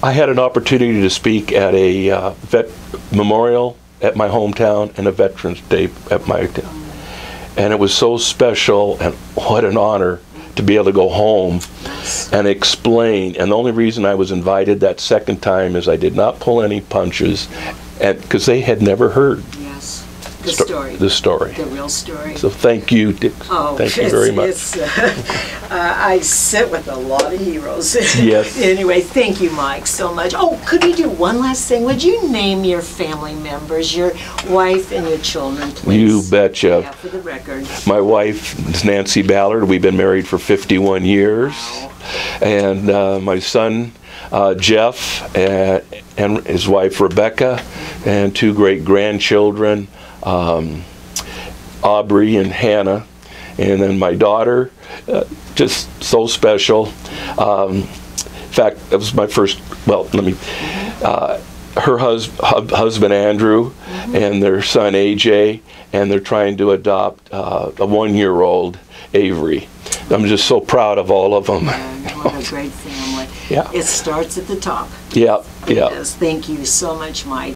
[SPEAKER 2] I had an opportunity to speak at a vet memorial at my hometown and a Veterans Day at my town. And it was so special, and what an honor to be able to go home and explain. And the only reason I was invited that second time is I did not pull any punches, and because they had never heard
[SPEAKER 1] the story.
[SPEAKER 2] The story.
[SPEAKER 1] The real story.
[SPEAKER 2] So thank you, Dick.
[SPEAKER 1] Oh,
[SPEAKER 2] thank you very much.
[SPEAKER 1] I sit with a lot of heroes.
[SPEAKER 2] Yes.
[SPEAKER 1] Anyway, thank you, Mike, so much. Oh, could we do one last thing? Would you name your family members, your wife and your children, please?
[SPEAKER 2] You betcha.
[SPEAKER 1] Yeah, for the record.
[SPEAKER 2] My wife is Nancy Ballard. We've been married for 51 years. Wow. And my son, Jeff, and his wife, Rebecca, and 2 great grandchildren, Aubrey and Hannah, and then my daughter, just so special. In fact, that was my first, well, her husband Andrew, and their son AJ, and they're trying to adopt a 1-year-old Avery. I'm just so proud of all of them.
[SPEAKER 1] What a great family.
[SPEAKER 2] Yeah.
[SPEAKER 1] It starts at the top.
[SPEAKER 2] Yeah, yeah.
[SPEAKER 1] Yes. Thank you so much, Mike.